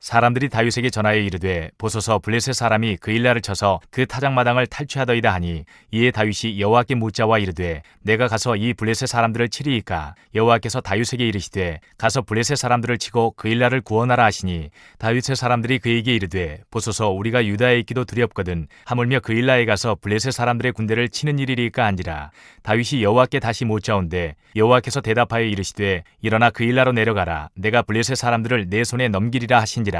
사람들이 다윗에게 전하여 이르되 보소서 블레셋 사람이 그일라를 쳐서 그 타작마당을 탈취하더이다 하니 이에 다윗이 여호와께 묻자와 이르되 내가 가서 이 블레셋 사람들을 치리이까. 여호와께서 다윗에게 이르시되 가서 블레셋 사람들을 치고 그일라를 구원하라 하시니 다윗의 사람들이 그에게 이르되 보소서 우리가 유다에 있기도 두렵거든 하물며 그일라에 가서 블레셋 사람들의 군대를 치는 일이리까 한지라. 다윗이 여호와께 다시 묻자온데 여호와께서 대답하여 이르시되 일어나 그일라로 내려가라. 내가 블레셋 사람들을 내 손에 넘기리라 하신지라.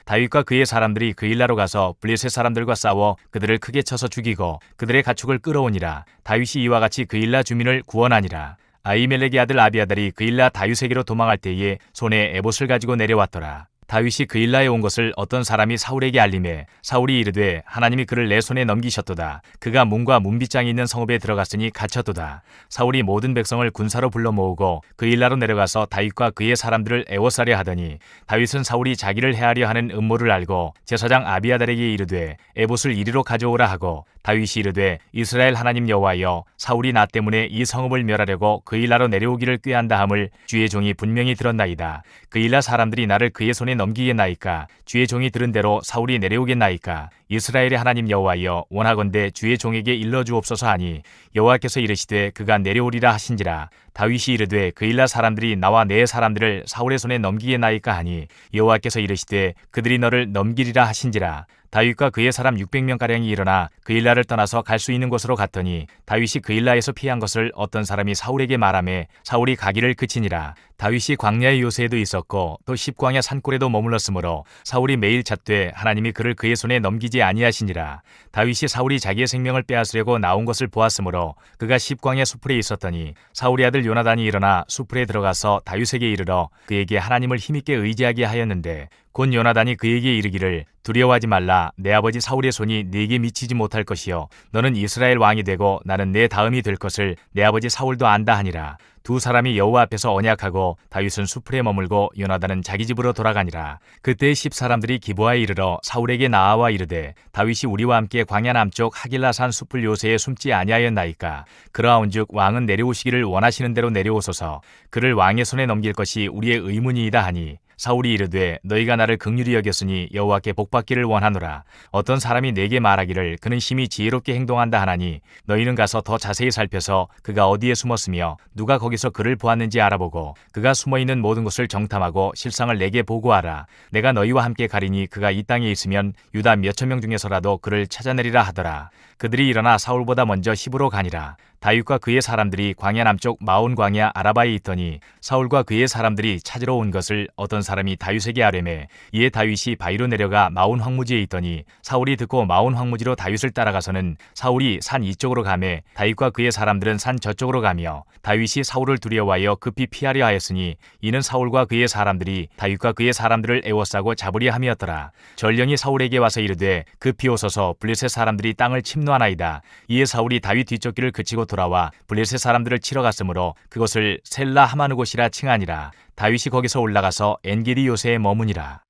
다윗과 그의 사람들이 그일라로 가서 블레셋 사람들과 싸워 그들을 크게 쳐서 죽이고 그들의 가축을 끌어오니라. 다윗이 이와 같이 그일라 주민을 구원하니라. 아히멜렉의 아들 아비아달이 그일라 다윗에게로 도망할 때에 손에 에봇을 가지고 내려왔더라. 다윗이 그일라에 온 것을 어떤 사람이 사울에게 알림해 사울이 이르되 하나님이 그를 내 손에 넘기셨도다. 그가 문과 문빗장이 있는 성읍에 들어갔으니 갇혔도다. 사울이 모든 백성을 군사로 불러 모으고 그일라로 내려가서 다윗과 그의 사람들을 애워싸려 하더니 다윗은 사울이 자기를 해하려 하는 음모를 알고 제사장 아비아달에게 이르되 에봇을 이리로 가져오라 하고 다윗이 이르되 이스라엘 하나님 여호와여 사울이 나 때문에 이 성읍을 멸하려고 그일라로 내려오기를 꾀한다 함을 주의 종이 분명히 들었나이다. 그일라 사람들이 나를 그의 손에 넘기겠나이까. 주의 종이 들은 대로 사울이 내려오겠나이까. 이스라엘의 하나님 여호와여 원하건대 주의 종에게 일러주옵소서 하니 여호와께서 이르시되 그가 내려오리라 하신지라. 다윗이 이르되 그일라 사람들이 나와 내 사람들을 사울의 손에 넘기겠나이까 하니 여호와께서 이르시되 그들이 너를 넘기리라 하신지라. 다윗과 그의 사람 600명가량이 일어나 그일라를 떠나서 갈 수 있는 곳으로 갔더니 다윗이 그일라에서 피한 것을 어떤 사람이 사울에게 말하매 사울이 가기를 그치니라. 다윗이 광야의 요새에도 있었고 또 십광야 산골에도 머물렀으므로 사울이 매일 찾되 하나님이 그를 그의 손에 넘기지 아니하시니라. 다윗이 사울이 자기의 생명을 빼앗으려고 나온 것을 보았으므로 그가 십광야 수풀에 있었더니 사울의 아들 요나단이 일어나 수풀에 들어가서 다윗에게 이르러 그에게 하나님을 힘있게 의지하게 하였는데 곧 요나단이 그에게 이르기를 두려워하지 말라. 내 아버지 사울의 손이 네게 미치지 못할 것이요 너는 이스라엘 왕이 되고 나는 내 다음이 될 것을 내 아버지 사울도 안다 하니라. 두 사람이 여호와 앞에서 언약하고 다윗은 수풀에 머물고 요나단은 자기 집으로 돌아가니라. 그때 10사람들이 기브아에 이르러 사울에게 나아와 이르되 다윗이 우리와 함께 광야 남쪽 하길라산 수풀 요새에 숨지 아니하였나이까. 그러하온즉 왕은 내려오시기를 원하시는 대로 내려오소서. 그를 왕의 손에 넘길 것이 우리의 의문이이다 하니 사울이 이르되 너희가 나를 긍휼히 여겼으니 여호와께 복받기를 원하노라. 어떤 사람이 내게 말하기를 그는 심히 지혜롭게 행동한다 하나니 너희는 가서 더 자세히 살펴서 그가 어디에 숨었으며 누가 거기서 그를 보았는지 알아보고 그가 숨어있는 모든 곳을 정탐하고 실상을 내게 보고하라. 내가 너희와 함께 가리니 그가 이 땅에 있으면 유다 몇천 명 중에서라도 그를 찾아내리라 하더라. 그들이 일어나 사울보다 먼저 히브로 가니라. 다윗과 그의 사람들이 광야 남쪽 마온 광야 아라바에 있더니 사울과 그의 사람들이 찾으러 온 것을 어떤 사람이 다윗에게 아뢰매 이에 다윗이 바위로 내려가 마온 황무지에 있더니 사울이 듣고 마온 황무지로 다윗을 따라가서는 사울이 산 이쪽으로 가매 다윗과 그의 사람들은 산 저쪽으로 가며 다윗이 사울을 두려워하여 급히 피하려 하였으니 이는 사울과 그의 사람들이 다윗과 그의 사람들을 에워싸고 잡으려 함이었더라. 전령이 사울에게 와서 이르되 급히 오소서 블레셋 사람들이 땅을 침노하나이다. 이에 사울이 다윗 뒤쫓기를 그치고 돌아와 블레셋 사람들을 치러 갔으므로 그것을 셀라 하마느 곳이라 칭하니라. 다윗이 거기서 올라가서 엔게디 요새에 머무니라.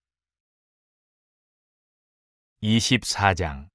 24장.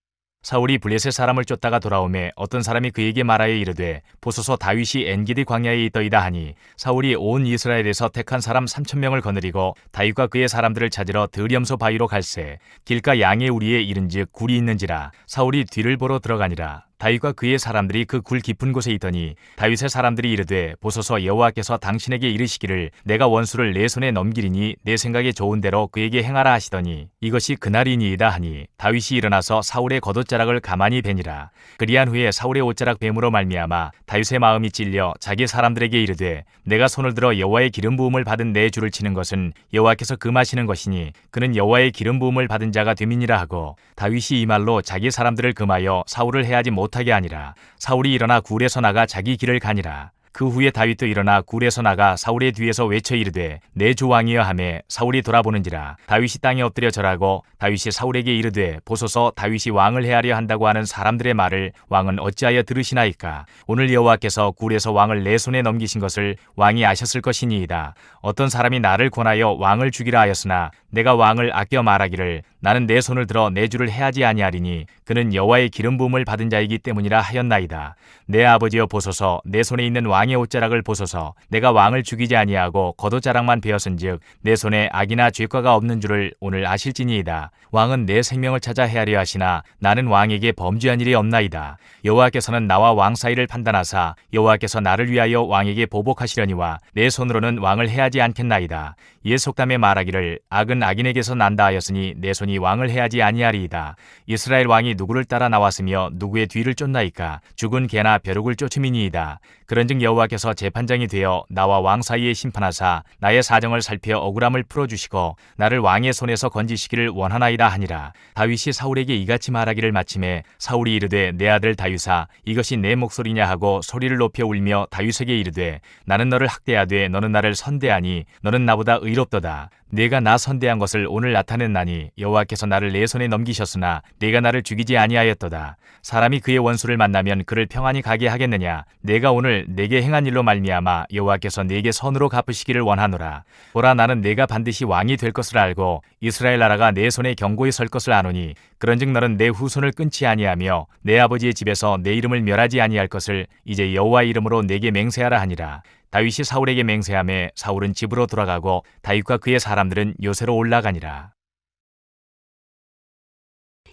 사울이 블레셋 사람을 쫓다가 돌아오매 어떤 사람이 그에게 말하여 이르되 보소서 다윗이 엔게디 광야에 있더이다 하니 사울이 온 이스라엘에서 택한 사람 3,000명을 거느리고 다윗과 그의 사람들을 찾으러 드리엄소 바위로 갈새 길가 양의 우리에 이른즉 굴이 있는지라. 사울이 뒤를 보러 들어가니라. 다윗과 그의 사람들이 그 굴 깊은 곳에 있더니 다윗의 사람들이 이르되 보소서 여호와께서 당신에게 이르시기를 내가 원수를 내 손에 넘기리니 내 생각에 좋은 대로 그에게 행하라 하시더니 이것이 그날이니이다 하니 다윗이 일어나서 사울의 겉옷자락을 가만히 베니라. 그리한 후에 사울의 옷자락 뱀으로 말미암아 다윗의 마음이 찔려 자기 사람들에게 이르되 내가 손을 들어 여호와의 기름 부음을 받은 내 주를 치는 것은 여호와께서 금하시는 것이니 그는 여호와의 기름 부음을 받은 자가 됨이니라 하고 다윗이 이 말로 자기 사람들을 금하여 사울을 해하지 못하게 하니라. 사울이 일어나 굴에서 나가 자기 길을 가니라. 그 후에 다윗도 일어나 굴에서 나가 사울의 뒤에서 외쳐 이르되 내 주 왕이여 하매 사울이 돌아보는지라. 다윗이 땅에 엎드려 절하고 다윗이 사울에게 이르되 보소서 다윗이 왕을 해하려 한다고 하는 사람들의 말을 왕은 어찌하여 들으시나이까. 오늘 여호와께서 굴에서 왕을 내 손에 넘기신 것을 왕이 아셨을 것이니이다. 어떤 사람이 나를 권하여 왕을 죽이라 하였으나 내가 왕을 아껴 말하기를 나는 내 손을 들어 내 주를 해하지 아니하리니 그는 여호와의 기름 부음을 받은 자이기 때문이라 하였나이다. 내 아버지여 보소서 내 손에 있는 왕의 옷자락을 보소서. 내가 왕을 죽이지 아니하고 겉옷자락만 베었은즉 내 손에 악이나 죄과가 없는 줄을 오늘 아실지니이다. 왕은 내 생명을 찾아 헤아려 하시나 나는 왕에게 범죄한 일이 없나이다. 여호와께서는 나와 왕 사이를 판단하사 여호와께서 나를 위하여 왕에게 보복하시려니와 내 손으로는 왕을 해하지 않겠나이다. 이에 속담에 말하기를 악은 악인에게서 난다 하였으니 내 손이 왕을 해하지 아니하리이다. 이스라엘 왕이 누구를 따라 나왔으며 누구의 뒤를 쫓나이까. 죽은 개나 벼룩을 쫓음이니이다. 그런즉 여호와께서 재판장이 되어 나와 왕 사이에 심판하사 나의 사정을 살펴 억울함을 풀어주시고 나를 왕의 손에서 건지시기를 원하나이다 하니라. 다윗이 사울에게 이같이 말하기를 마침에 사울이 이르되 내 아들 다윗아 이것이 내 목소리냐 하고 소리를 높여 울며 다윗에게 이르되 나는 너를 학대하되 너는 나를 선대하니 너는 나보다 의롭도다. 내가 나 선대한 것을 오늘 나타냈나니 여호와께서 나를 내 손에 넘기셨으나 내가 나를 죽이지 아니하였도다. 사람이 그의 원수를 만나면 그를 평안히 가게 하겠느냐. 내가 오늘 내게 행한 일로 말미암아 여호와께서 내게 선으로 갚으시기를 원하노라. 보라 나는 내가 반드시 왕이 될 것을 알고 이스라엘 나라가 내 손에 견고히 설 것을 아노니 그런즉 너는 내 후손을 끊지 아니하며 내 아버지의 집에서 내 이름을 멸하지 아니할 것을 이제 여호와의 이름으로 내게 맹세하라 하니라. 다윗이 사울에게 맹세하매 사울은 집으로 돌아가고 다윗과 그의 사람들은 요새로 올라가니라.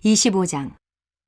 25장.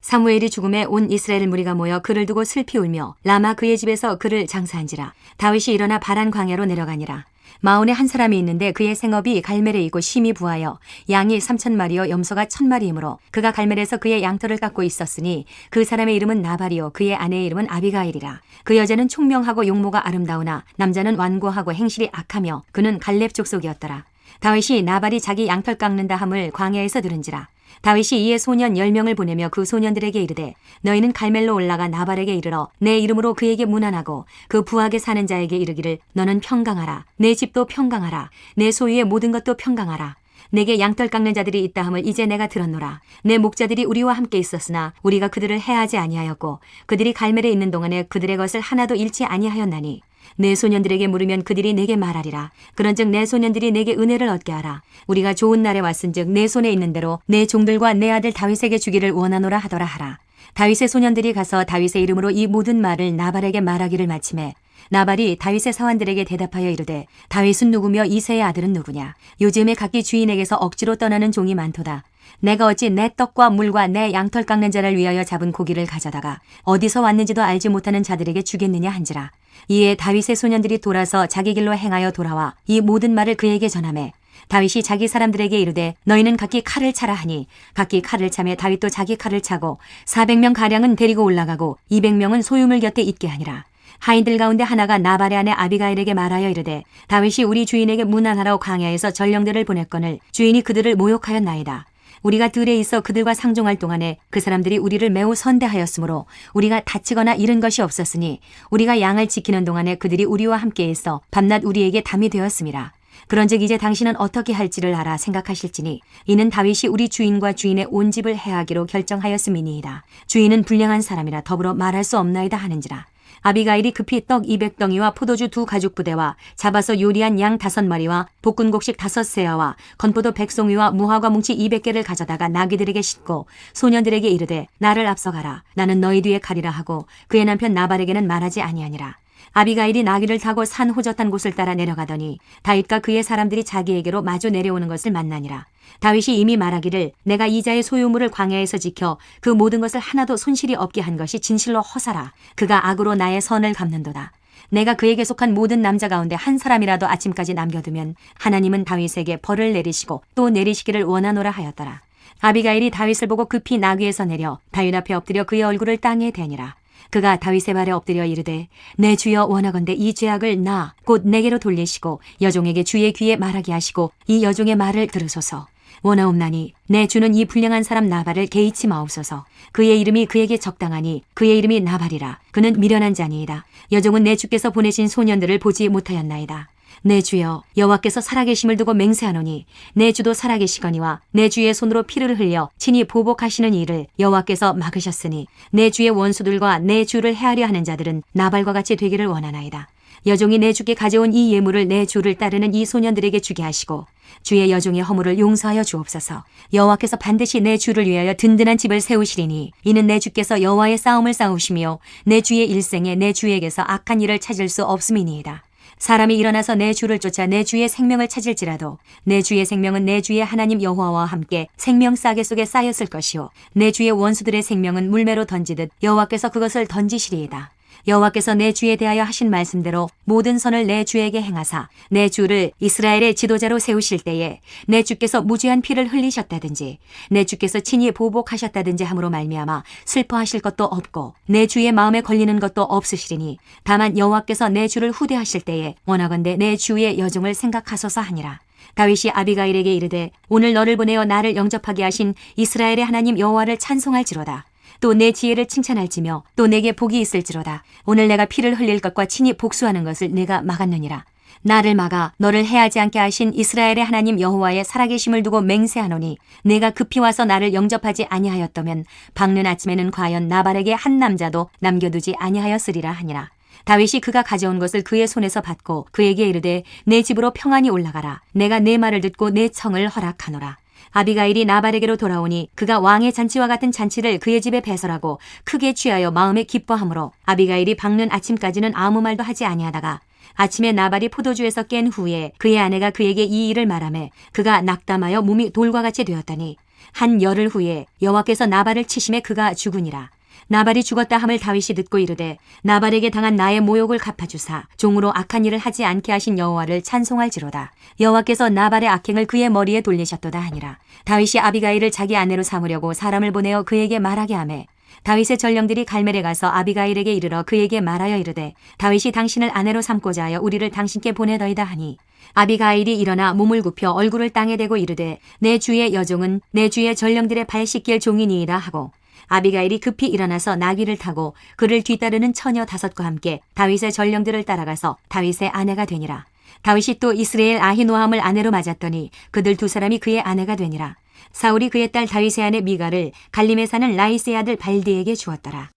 사무엘이 죽음에 온 이스라엘 무리가 모여 그를 두고 슬피 울며 라마 그의 집에서 그를 장사한지라. 다윗이 일어나 바란 광야로 내려가니라. 마온에 한 사람이 있는데 그의 생업이 갈멜에이고 심히 부하여 양이 3,000마리요 염소가 1,000마리이므로 그가 갈멜에서 그의 양털을 깎고 있었으니 그 사람의 이름은 나발이요 그의 아내의 이름은 아비가일이라. 그 여자는 총명하고 용모가 아름다우나 남자는 완고하고 행실이 악하며 그는 갈렙 족속이었더라. 다윗이 나발이 자기 양털 깎는다 함을 광야에서 들은지라. 다윗이 이에 소년 10명을 보내며 그 소년들에게 이르되 너희는 갈멜로 올라가 나발에게 이르러 내 이름으로 그에게 문안하고 그 부하게 사는 자에게 이르기를 너는 평강하라. 내 집도 평강하라. 내 소유의 모든 것도 평강하라. 내게 양털 깎는 자들이 있다 함을 이제 내가 들었노라. 내 목자들이 우리와 함께 있었으나 우리가 그들을 해하지 아니하였고 그들이 갈멜에 있는 동안에 그들의 것을 하나도 잃지 아니하였나니 내 소년들에게 물으면 그들이 내게 말하리라. 그런즉 내 소년들이 내게 은혜를 얻게 하라. 우리가 좋은 날에 왔은즉 내 손에 있는 대로 내 종들과 내 아들 다윗에게 주기를 원하노라 하더라 하라. 다윗의 소년들이 가서 다윗의 이름으로 이 모든 말을 나발에게 말하기를 마침에 나발이 다윗의 사환들에게 대답하여 이르되 다윗은 누구며 이새의 아들은 누구냐. 요즘에 각기 주인에게서 억지로 떠나는 종이 많도다. 내가 어찌 내 떡과 물과 내 양털 깎는 자를 위하여 잡은 고기를 가져다가 어디서 왔는지도 알지 못하는 자들에게 주겠느냐 한지라. 이에 다윗의 소년들이 돌아서 자기 길로 행하여 돌아와 이 모든 말을 그에게 전하매 다윗이 자기 사람들에게 이르되 너희는 각기 칼을 차라 하니 각기 칼을 차매 다윗도 자기 칼을 차고 400명 가량은 데리고 올라가고 200명은 소유물 곁에 있게 하니라. 하인들 가운데 하나가 나발의 아내 아비가일에게 말하여 이르되 다윗이 우리 주인에게 문안하러 광야에서 전령들을 보냈거늘 주인이 그들을 모욕하였나이다. 우리가 들에 있어 그들과 상종할 동안에 그 사람들이 우리를 매우 선대하였으므로 우리가 다치거나 잃은 것이 없었으니 우리가 양을 지키는 동안에 그들이 우리와 함께 있어 밤낮 우리에게 담이 되었음이라. 그런즉 이제 당신은 어떻게 할지를 알아 생각하실지니 이는 다윗이 우리 주인과 주인의 온 집을 해하기로 결정하였음이니이다. 주인은 불량한 사람이라 더불어 말할 수 없나이다 하는지라. 아비가일이 급히 떡 200덩이와 포도주 2가죽부대와 잡아서 요리한 양 5마리와 볶은 곡식 5세아와 건포도 100송이와 무화과 뭉치 200개를 가져다가 나귀들에게 싣고 소년들에게 이르되 나를 앞서가라. 나는 너희 뒤에 가리라 하고 그의 남편 나발에게는 말하지 아니하니라. 아비가일이 나귀를 타고 산 호젓한 곳을 따라 내려가더니 다윗과 그의 사람들이 자기에게로 마주 내려오는 것을 만나니라. 다윗이 이미 말하기를 내가 이자의 소유물을 광야에서 지켜 그 모든 것을 하나도 손실이 없게 한 것이 진실로 허사라. 그가 악으로 나의 선을 갚는도다. 내가 그에게 속한 모든 남자 가운데 한 사람이라도 아침까지 남겨두면 하나님은 다윗에게 벌을 내리시고 또 내리시기를 원하노라 하였더라. 아비가일이 다윗을 보고 급히 나귀에서 내려 다윗 앞에 엎드려 그의 얼굴을 땅에 대니라. 그가 다윗의 발에 엎드려 이르되 내 주여 원하건대 이 죄악을 나 곧 내게로 돌리시고 여종에게 주의 귀에 말하게 하시고 이 여종의 말을 들으소서. 원하옵나니 내 주는 이 불량한 사람 나발을 개의치 마옵소서. 그의 이름이 그에게 적당하니 그의 이름이 나발이라. 그는 미련한 자니이다. 여종은 내 주께서 보내신 소년들을 보지 못하였나이다. 내 주여 여호와께서 살아계심을 두고 맹세하노니 내 주도 살아계시거니와 내 주의 손으로 피를 흘려 친히 보복하시는 일을 여호와께서 막으셨으니 내 주의 원수들과 내 주를 해하려 하는 자들은 나발과 같이 되기를 원하나이다. 여종이 내 주께 가져온 이 예물을 내 주를 따르는 이 소년들에게 주게 하시고 주의 여종의 허물을 용서하여 주옵소서. 여호와께서 반드시 내 주를 위하여 든든한 집을 세우시리니 이는 내 주께서 여호와의 싸움을 싸우시며 내 주의 일생에 내 주에게서 악한 일을 찾을 수 없음이니이다. 사람이 일어나서 내 주를 쫓아 내 주의 생명을 찾을지라도 내 주의 생명은 내 주의 하나님 여호와와 함께 생명 싸개 속에 쌓였을 것이요 내 주의 원수들의 생명은 물매로 던지듯 여호와께서 그것을 던지시리이다. 여호와께서 내 주에 대하여 하신 말씀대로 모든 선을 내 주에게 행하사 내 주를 이스라엘의 지도자로 세우실 때에 내 주께서 무죄한 피를 흘리셨다든지 내 주께서 친히 보복하셨다든지 함으로 말미암아 슬퍼하실 것도 없고 내 주의 마음에 걸리는 것도 없으시리니 다만 여호와께서 내 주를 후대하실 때에 원하건대 내 주의 여종을 생각하소서 하니라. 다윗이 아비가일에게 이르되 오늘 너를 보내어 나를 영접하게 하신 이스라엘의 하나님 여호와를 찬송할지로다. 또 내 지혜를 칭찬할지며 또 내게 복이 있을지로다. 오늘 내가 피를 흘릴 것과 친히 복수하는 것을 내가 막았느니라. 나를 막아 너를 해하지 않게 하신 이스라엘의 하나님 여호와의 살아계심을 두고 맹세하노니 내가 급히 와서 나를 영접하지 아니하였다면 밝는 아침에는 과연 나발에게 한 남자도 남겨두지 아니하였으리라 하니라. 다윗이 그가 가져온 것을 그의 손에서 받고 그에게 이르되 내 집으로 평안히 올라가라. 내가 내 말을 듣고 내 청을 허락하노라. 아비가일이 나발에게로 돌아오니 그가 왕의 잔치와 같은 잔치를 그의 집에 배설하고 크게 취하여 마음에 기뻐하므로 아비가일이 밝는 아침까지는 아무 말도 하지 아니하다가 아침에 나발이 포도주에서 깬 후에 그의 아내가 그에게 이 일을 말하매 그가 낙담하여 몸이 돌과 같이 되었더니 한 열흘 후에 여호와께서 나발을 치심에 그가 죽으니라. 나발이 죽었다 함을 다윗이 듣고 이르되 나발에게 당한 나의 모욕을 갚아주사 종으로 악한 일을 하지 않게 하신 여호와를 찬송할지로다. 여호와께서 나발의 악행을 그의 머리에 돌리셨도다 하니라. 다윗이 아비가일을 자기 아내로 삼으려고 사람을 보내어 그에게 말하게 하매 다윗의 전령들이 갈멜에 가서 아비가일에게 이르러 그에게 말하여 이르되 다윗이 당신을 아내로 삼고자 하여 우리를 당신께 보내더이다 하니 아비가일이 일어나 몸을 굽혀 얼굴을 땅에 대고 이르되 내 주의 여종은 내 주의 전령들의 발 씻길 종이니이다 하고 아비가일이 급히 일어나서 나귀를 타고 그를 뒤따르는 처녀 5과 함께 다윗의 전령들을 따라가서 다윗의 아내가 되니라. 다윗이 또 이스라엘 아히노함을 아내로 맞았더니 그들 2사람이 그의 아내가 되니라. 사울이 그의 딸 다윗의 아내 미가를 갈림에 사는 라이스의 아들 발디에게 주었더라.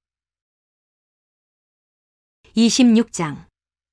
26장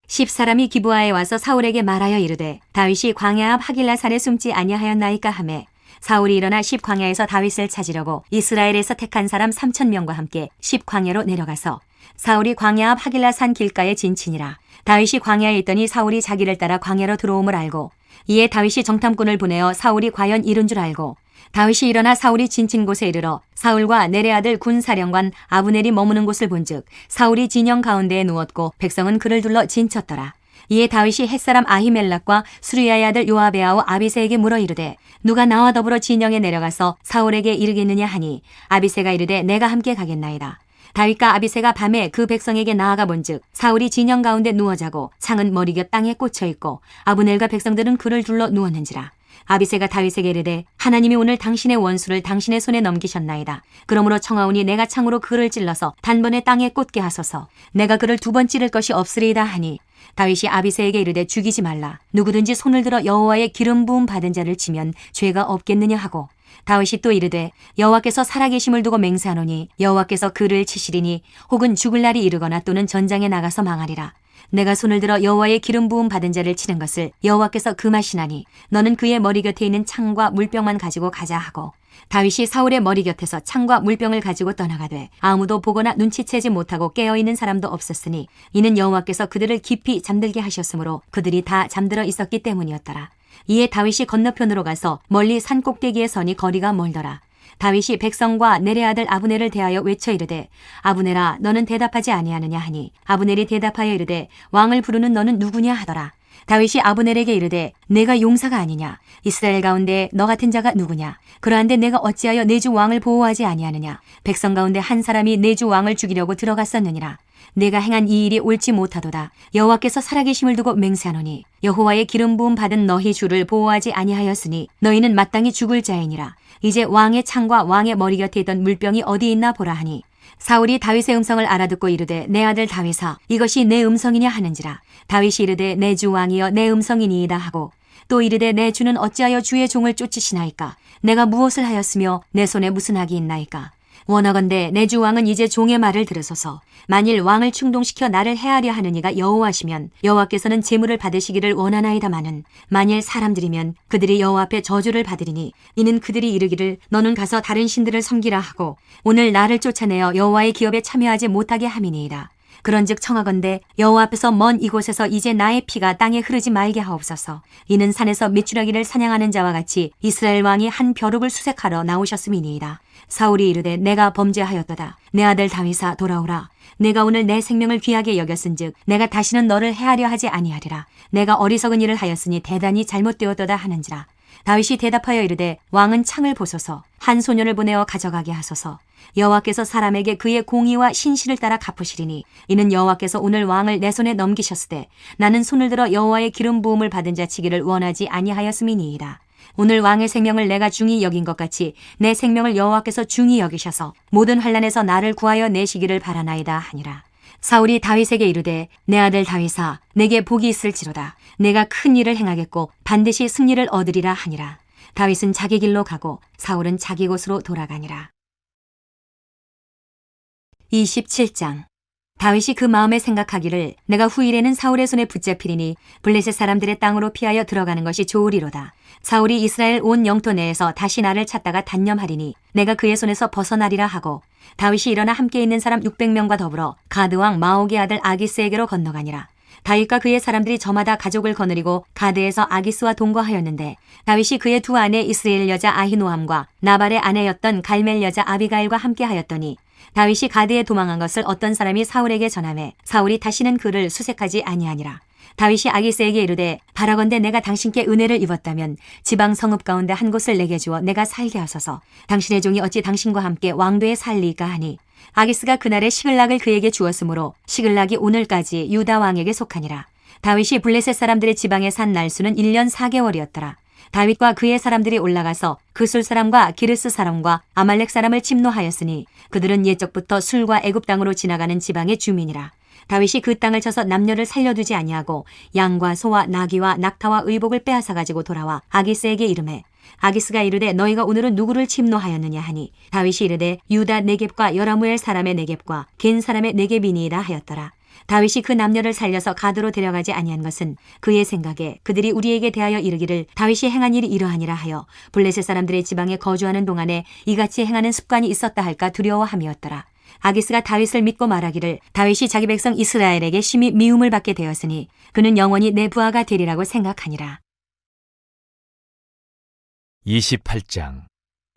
10사람이 기브아에 와서 사울에게 말하여 이르되 다윗이 광야 앞 하길라 산에 숨지 아니하였나이까 하매 사울이 일어나 10광야에서 다윗을 찾으려고 이스라엘에서 택한 사람 3,000명과 함께 10광야로 내려가서 사울이 광야 앞 하길라 산 길가에 진친이라. 다윗이 광야에 있더니 사울이 자기를 따라 광야로 들어옴을 알고 이에 다윗이 정탐꾼을 보내어 사울이 과연 이른 줄 알고 다윗이 일어나 사울이 진친 곳에 이르러 사울과 네레 아들 군사령관 아브넬이 머무는 곳을 본즉 사울이 진영 가운데에 누웠고 백성은 그를 둘러 진쳤더라. 이에 다윗이 햇사람 아히멜락과 수리야의 아들 요압의 아우 아비새에게 물어 이르되 누가 나와 더불어 진영에 내려가서 사울에게 이르겠느냐 하니 아비새가 이르되 내가 함께 가겠나이다. 다윗과 아비새가 밤에 그 백성에게 나아가 본즉 사울이 진영 가운데 누워 자고 창은 머리곁 땅에 꽂혀 있고 아브넬과 백성들은 그를 둘러 누웠는지라. 아비새가 다윗에게 이르되 하나님이 오늘 당신의 원수를 당신의 손에 넘기셨나이다. 그러므로 청하오니 내가 창으로 그를 찔러서 단번에 땅에 꽂게 하소서. 내가 그를 두 번 찌를 것이 없으리이다 하니 다윗이 아비새에게 이르되 죽이지 말라. 누구든지 손을 들어 여호와의 기름 부음 받은 자를 치면 죄가 없겠느냐 하고 다윗이 또 이르되 여호와께서 살아계심을 두고 맹세하노니 여호와께서 그를 치시리니 혹은 죽을 날이 이르거나 또는 전장에 나가서 망하리라. 내가 손을 들어 여호와의 기름 부음 받은 자를 치는 것을 여호와께서 금하시나니 너는 그의 머리 곁에 있는 창과 물병만 가지고 가자 하고 다윗이 사울의 머리 곁에서 창과 물병을 가지고 떠나가되 아무도 보거나 눈치채지 못하고 깨어있는 사람도 없었으니 이는 여호와께서 그들을 깊이 잠들게 하셨으므로 그들이 다 잠들어 있었기 때문이었더라. 이에 다윗이 건너편으로 가서 멀리 산 꼭대기에 서니 거리가 멀더라. 다윗이 백성과 넬의 아들 아브넬을 대하여 외쳐 이르되 아브넬아 너는 대답하지 아니하느냐 하니 아브넬이 대답하여 이르되 왕을 부르는 너는 누구냐 하더라. 다윗이 아브넬에게 이르되 내가 용사가 아니냐 이스라엘 가운데 너 같은 자가 누구냐 그러한데 내가 어찌하여 내 주 왕을 보호하지 아니하느냐 백성 가운데 한 사람이 내 주 왕을 죽이려고 들어갔었느니라. 내가 행한 이 일이 옳지 못하도다. 여호와께서 살아계심을 두고 맹세하노니 여호와의 기름 부음 받은 너희 주를 보호하지 아니하였으니 너희는 마땅히 죽을 자이니라. 이제 왕의 창과 왕의 머리 곁에 있던 물병이 어디 있나 보라 하니 사울이 다윗의 음성을 알아듣고 이르되 내 아들 다윗아 이것이 내 음성이냐 하는지라. 다윗이 이르되 내 주 왕이여 내 음성이니이다 하고 또 이르되 내 주는 어찌하여 주의 종을 쫓으시나이까. 내가 무엇을 하였으며 내 손에 무슨 악이 있나이까. 원하건대 내 주 왕은 이제 종의 말을 들으소서. 만일 왕을 충동시켜 나를 해하려 하는 이가 여호와시면 여호와께서는 제물을 받으시기를 원하나이다마는 만일 사람들이면 그들이 여호와 앞에 저주를 받으리니 이는 그들이 이르기를 너는 가서 다른 신들을 섬기라 하고 오늘 나를 쫓아내어 여호와의 기업에 참여하지 못하게 함이니이다. 그런즉 청하건대 여호와 앞에서 먼 이곳에서 이제 나의 피가 땅에 흐르지 말게 하옵소서. 이는 산에서 밑주라기를 사냥하는 자와 같이 이스라엘 왕이 한 벼룩을 수색하러 나오셨음이니이다. 사울이 이르되 내가 범죄하였도다. 내 아들 다윗아 돌아오라. 내가 오늘 내 생명을 귀하게 여겼은즉 내가 다시는 너를 해하려 하지 아니하리라. 내가 어리석은 일을 하였으니 대단히 잘못되었도다 하는지라. 다윗이 대답하여 이르되 왕은 창을 보소서. 한 소년을 보내어 가져가게 하소서. 여호와께서 사람에게 그의 공의와 신실을 따라 갚으시리니 이는 여호와께서 오늘 왕을 내 손에 넘기셨으되 나는 손을 들어 여호와의 기름 부음을 받은 자 치기를 원하지 아니하였음이니이다. 오늘 왕의 생명을 내가 중히 여긴 것 같이 내 생명을 여호와께서 중히 여기셔서 모든 환난에서 나를 구하여 내시기를 바라나이다 하니라. 사울이 다윗에게 이르되 내 아들 다윗아 내게 복이 있을지로다. 내가 큰 일을 행하겠고 반드시 승리를 얻으리라 하니라. 다윗은 자기 길로 가고 사울은 자기 곳으로 돌아가니라. 27장. 다윗이 그 마음에 생각하기를 내가 후일에는 사울의 손에 붙잡히리니 블레셋 사람들의 땅으로 피하여 들어가는 것이 좋으리로다. 사울이 이스라엘 온 영토 내에서 다시 나를 찾다가 단념하리니 내가 그의 손에서 벗어나리라 하고 다윗이 일어나 함께 있는 사람 600명과 더불어 가드왕 마옥의 아들 아기스에게로 건너가니라. 다윗과 그의 사람들이 저마다 가족을 거느리고 가드에서 아기스와 동거하였는데 다윗이 그의 두 아내 이스라엘 여자 아히노함과 나발의 아내였던 갈멜 여자 아비가일과 함께 하였더니 다윗이 가드에 도망한 것을 어떤 사람이 사울에게 전하매 사울이 다시는 그를 수색하지 아니하니라. 다윗이 아기스에게 이르되 바라건대 내가 당신께 은혜를 입었다면 지방 성읍 가운데 한 곳을 내게 주어 내가 살게 하소서. 당신의 종이 어찌 당신과 함께 왕도에 살리까 하니 아기스가 그날에 시글락을 그에게 주었으므로 시글락이 오늘까지 유다 왕에게 속하니라. 다윗이 블레셋 사람들의 지방에 산 날수는 1년 4개월이었더라. 다윗과 그의 사람들이 올라가서 그술 사람과 기르스 사람과 아말렉 사람을 침노하였으니 그들은 옛적부터 술과 애굽 땅으로 지나가는 지방의 주민이라. 다윗이 그 땅을 쳐서 남녀를 살려두지 아니하고 양과 소와 나귀와 낙타와 의복을 빼앗아 가지고 돌아와 아기스에게 이르매 아기스가 이르되 너희가 오늘은 누구를 침노하였느냐 하니 다윗이 이르되 유다 네겝과 여라무엘 사람의 네겝과 겐 사람의 네겝이니이다 하였더라. 다윗이 그 남녀를 살려서 가드로 데려가지 아니한 것은 그의 생각에 그들이 우리에게 대하여 이르기를 다윗이 행한 일이 이러하니라 하여 블레셋 사람들의 지방에 거주하는 동안에 이같이 행하는 습관이 있었다 할까 두려워함이었더라. 아기스가 다윗을 믿고 말하기를 다윗이 자기 백성 이스라엘에게 심히 미움을 받게 되었으니 그는 영원히 내 부하가 되리라고 생각하니라. 28장.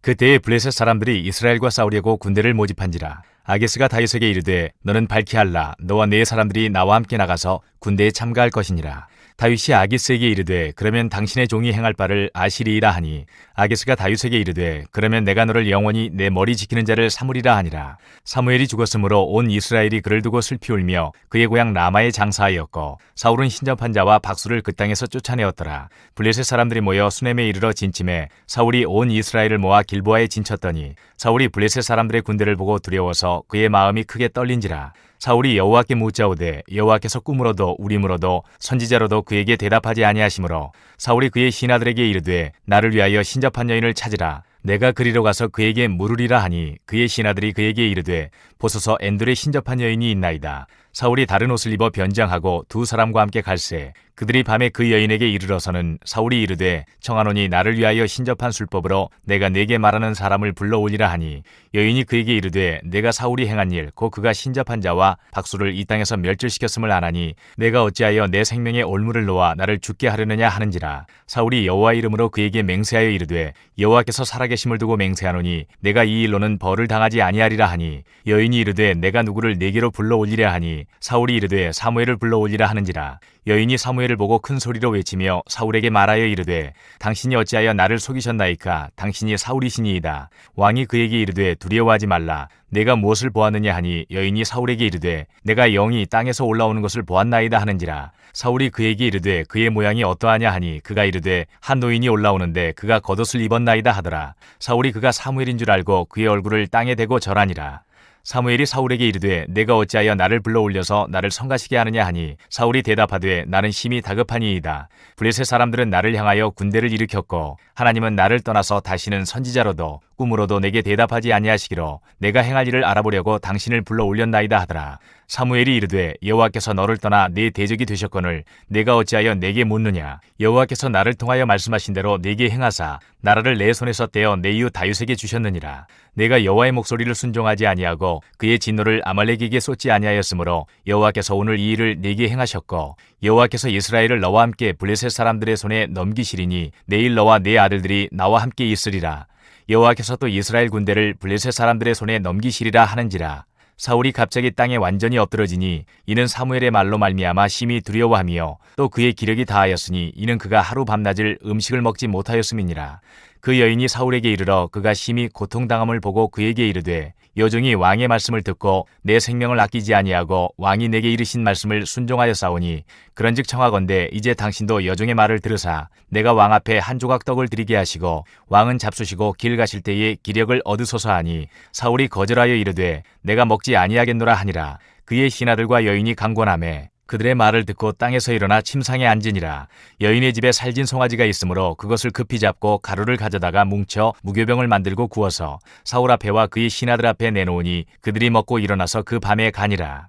그때에 블레셋 사람들이 이스라엘과 싸우려고 군대를 모집한지라. 아기스가 다윗에게 이르되 너는 밝히 알라. 너와 네 사람들이 나와 함께 나가서 군대에 참가할 것이니라. 다윗이 아기스에게 이르되 그러면 당신의 종이 행할 바를 아시리이라 하니 아기스가 다윗에게 이르되 그러면 내가 너를 영원히 내 머리 지키는 자를 삼으리라 하니라. 사무엘이 죽었으므로 온 이스라엘이 그를 두고 슬피 울며 그의 고향 라마에 장사하였고 사울은 신접한 자와 박수를 그 땅에서 쫓아내었더라. 블레셋 사람들이 모여 수넴에 이르러 진침해 사울이 온 이스라엘을 모아 길보아에 진쳤더니 사울이 블레셋 사람들의 군대를 보고 두려워서 그의 마음이 크게 떨린지라. 사울이 여호와께 묻자오되 여호와께서 꿈으로도 우림으로도 선지자로도 그에게 대답하지 아니하시므로 사울이 그의 신하들에게 이르되 나를 위하여 신접한 여인을 찾으라. 내가 그리로 가서 그에게 물으리라 하니 그의 신하들이 그에게 이르되 보소서 엔돌에 신접한 여인이 있나이다. 사울이 다른 옷을 입어 변장하고 두 사람과 함께 갈새 그들이 밤에 그 여인에게 이르러서는 사울이 이르되 청하노니 나를 위하여 신접한 술법으로 내가 네게 말하는 사람을 불러오리라 하니 여인이 그에게 이르되 내가 사울이 행한 일 곧 그가 신접한 자와 박수를 이 땅에서 멸절시켰음을 아나니 내가 어찌하여 내 생명에 올무를 놓아 나를 죽게 하려느냐 하는지라. 사울이 여호와 이름으로 그에게 맹세하여 이르되 여호와께서 살아계심을 두고 맹세하노니 내가 이 일로는 벌을 당하지 아니하리라 하니 여인이 이르되 내가 누구를 네게로 불러올리랴 하니 사울이 이르되 사무엘을 불러올리라 하는지라. 여인이 사무엘을 보고 큰 소리로 외치며 사울에게 말하여 이르되 당신이 어찌하여 나를 속이셨나이까. 당신이 사울이시니이다. 왕이 그에게 이르되 두려워하지 말라. 내가 무엇을 보았느냐 하니 여인이 사울에게 이르되 내가 영이 땅에서 올라오는 것을 보았나이다 하는지라. 사울이 그에게 이르되 그의 모양이 어떠하냐 하니 그가 이르되 한 노인이 올라오는데 그가 겉옷을 입었나이다 하더라. 사울이 그가 사무엘인 줄 알고 그의 얼굴을 땅에 대고 절하니라. 사무엘이 사울에게 이르되 내가 어찌하여 나를 불러올려서 나를 성가시게 하느냐 하니 사울이 대답하되 나는 심히 다급하니이다. 블레셋 사람들은 나를 향하여 군대를 일으켰고 하나님은 나를 떠나서 다시는 선지자로도 꿈으로도 내게 대답하지 아니하시기로 내가 행할 일을 알아보려고 당신을 불러올렸나이다 하더라. 사무엘이 이르되 여호와께서 너를 떠나 네 대적이 되셨거늘 내가 어찌하여 내게 묻느냐. 여호와께서 나를 통하여 말씀하신 대로 내게 행하사 나라를 내 손에서 떼어 내 이웃 다윗에게 주셨느니라. 내가 여호와의 목소리를 순종하지 아니하고 그의 진노를 아말렉에게 쏟지 아니하였으므로 여호와께서 오늘 이 일을 내게 행하셨고 여호와께서 이스라엘을 너와 함께 블레셋 사람들의 손에 넘기시리니 내일 너와 네 아들들이 나와 함께 있으리라. 여호와께서 또 이스라엘 군대를 블레셋 사람들의 손에 넘기시리라 하는지라. 사울이 갑자기 땅에 완전히 엎드러지니 이는 사무엘의 말로 말미암아 심히 두려워하며 또 그의 기력이 다하였으니 이는 그가 하루 밤낮을 음식을 먹지 못하였음이니라. 그 여인이 사울에게 이르러 그가 심히 고통당함을 보고 그에게 이르되 여종이 왕의 말씀을 듣고 내 생명을 아끼지 아니하고 왕이 내게 이르신 말씀을 순종하여 싸우니 그런즉 청하건대 이제 당신도 여종의 말을 들으사 내가 왕 앞에 한 조각 떡을 드리게 하시고 왕은 잡수시고 길 가실 때에 기력을 얻으소서 하니 사울이 거절하여 이르되 내가 먹지 아니하겠노라 하니라. 그의 신하들과 여인이 강권하매 그들의 말을 듣고 땅에서 일어나 침상에 앉으니라. 여인의 집에 살진 송아지가 있으므로 그것을 급히 잡고 가루를 가져다가 뭉쳐 무교병을 만들고 구워서 사울 앞에와 그의 신하들 앞에 내놓으니 그들이 먹고 일어나서 그 밤에 가니라.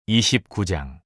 29장.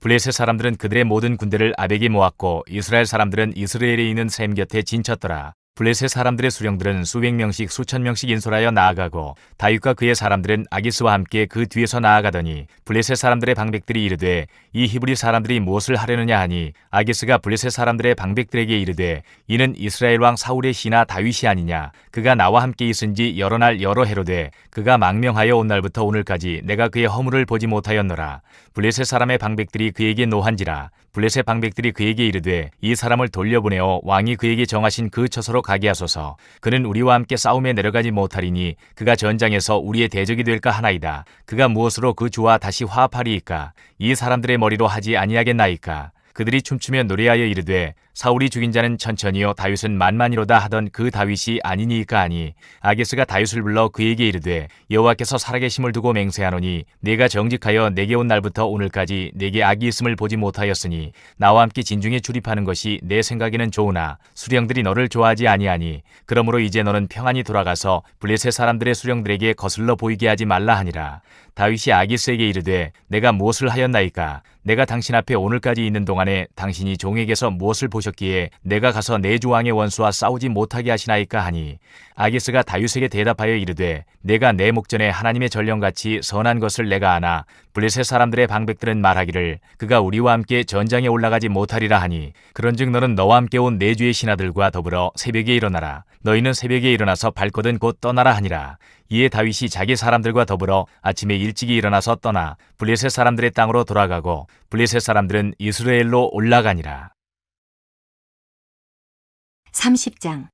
블레셋 사람들은 그들의 모든 군대를 아벡에 모았고 이스라엘 사람들은 이스라엘에 있는 셈 곁에 진쳤더라. 블레셋 사람들의 수령들은 수백 명씩 수천 명씩 인솔하여 나아가고 다윗과 그의 사람들은 아기스와 함께 그 뒤에서 나아가더니 블레셋 사람들의 방백들이 이르되 이 히브리 사람들이 무엇을 하려느냐 하니 아기스가 블레셋 사람들의 방백들에게 이르되 이는 이스라엘 왕 사울의 신하 다윗이 아니냐. 그가 나와 함께 있은 지 여러 날 여러 해로되 그가 망명하여 온 날부터 오늘까지 내가 그의 허물을 보지 못하였노라. 블레셋 사람의 방백들이 그에게 노한지라. 블레셋 방백들이 그에게 이르되 이 사람을 돌려보내어 왕이 그에게 정하신 그 처소로 가게 하소서. 그는 우리와 함께 싸움에 내려가지 못하리니 그가 전장에서 우리의 대적이 될까 하나이다. 그가 무엇으로 그 주와 다시 화합하리이까. 이 사람들의 머리로 하지 아니하겠나이까. 그들이 춤추며 노래하여 이르되 사울이 죽인 자는 천천히요 다윗은 만만이로다 하던 그 다윗이 아니니까 하니 아기스가 다윗을 불러 그에게 이르되 여호와께서 살아계심을 두고 맹세하노니 내가 정직하여 내게 온 날부터 오늘까지 내게 악이 있음을 보지 못하였으니 나와 함께 진중에 출입하는 것이 내 생각에는 좋으나 수령들이 너를 좋아하지 아니하니 그러므로 이제 너는 평안히 돌아가서 블레셋 사람들의 수령들에게 거슬러 보이게 하지 말라 하니라. 다윗이 아기스에게 이르되 내가 무엇을 하였나이까. 내가 당신 앞에 오늘까지 있는 동안에 당신이 종에게서 무엇을 보셨나이까. 나오셨기에 내가 가서 내 주 왕의 원수와 싸우지 못하게 하시나이까 하니 아기스가 다윗에게 대답하여 이르되 내가 내 목전에 하나님의 전령같이 선한 것을 내가 아나 블레셋 사람들의 방백들은 말하기를 그가 우리와 함께 전장에 올라가지 못하리라 하니 그런즉 너는 너와 함께 온 내 주의 신하들과 더불어 새벽에 일어나라. 너희는 새벽에 일어나서 발거든 곧 떠나라 하니라. 이에 다윗이 자기 사람들과 더불어 아침에 일찍이 일어나서 떠나 블레셋 사람들의 땅으로 돌아가고 블레셋 사람들은 이스라엘로 올라가니라. 30장.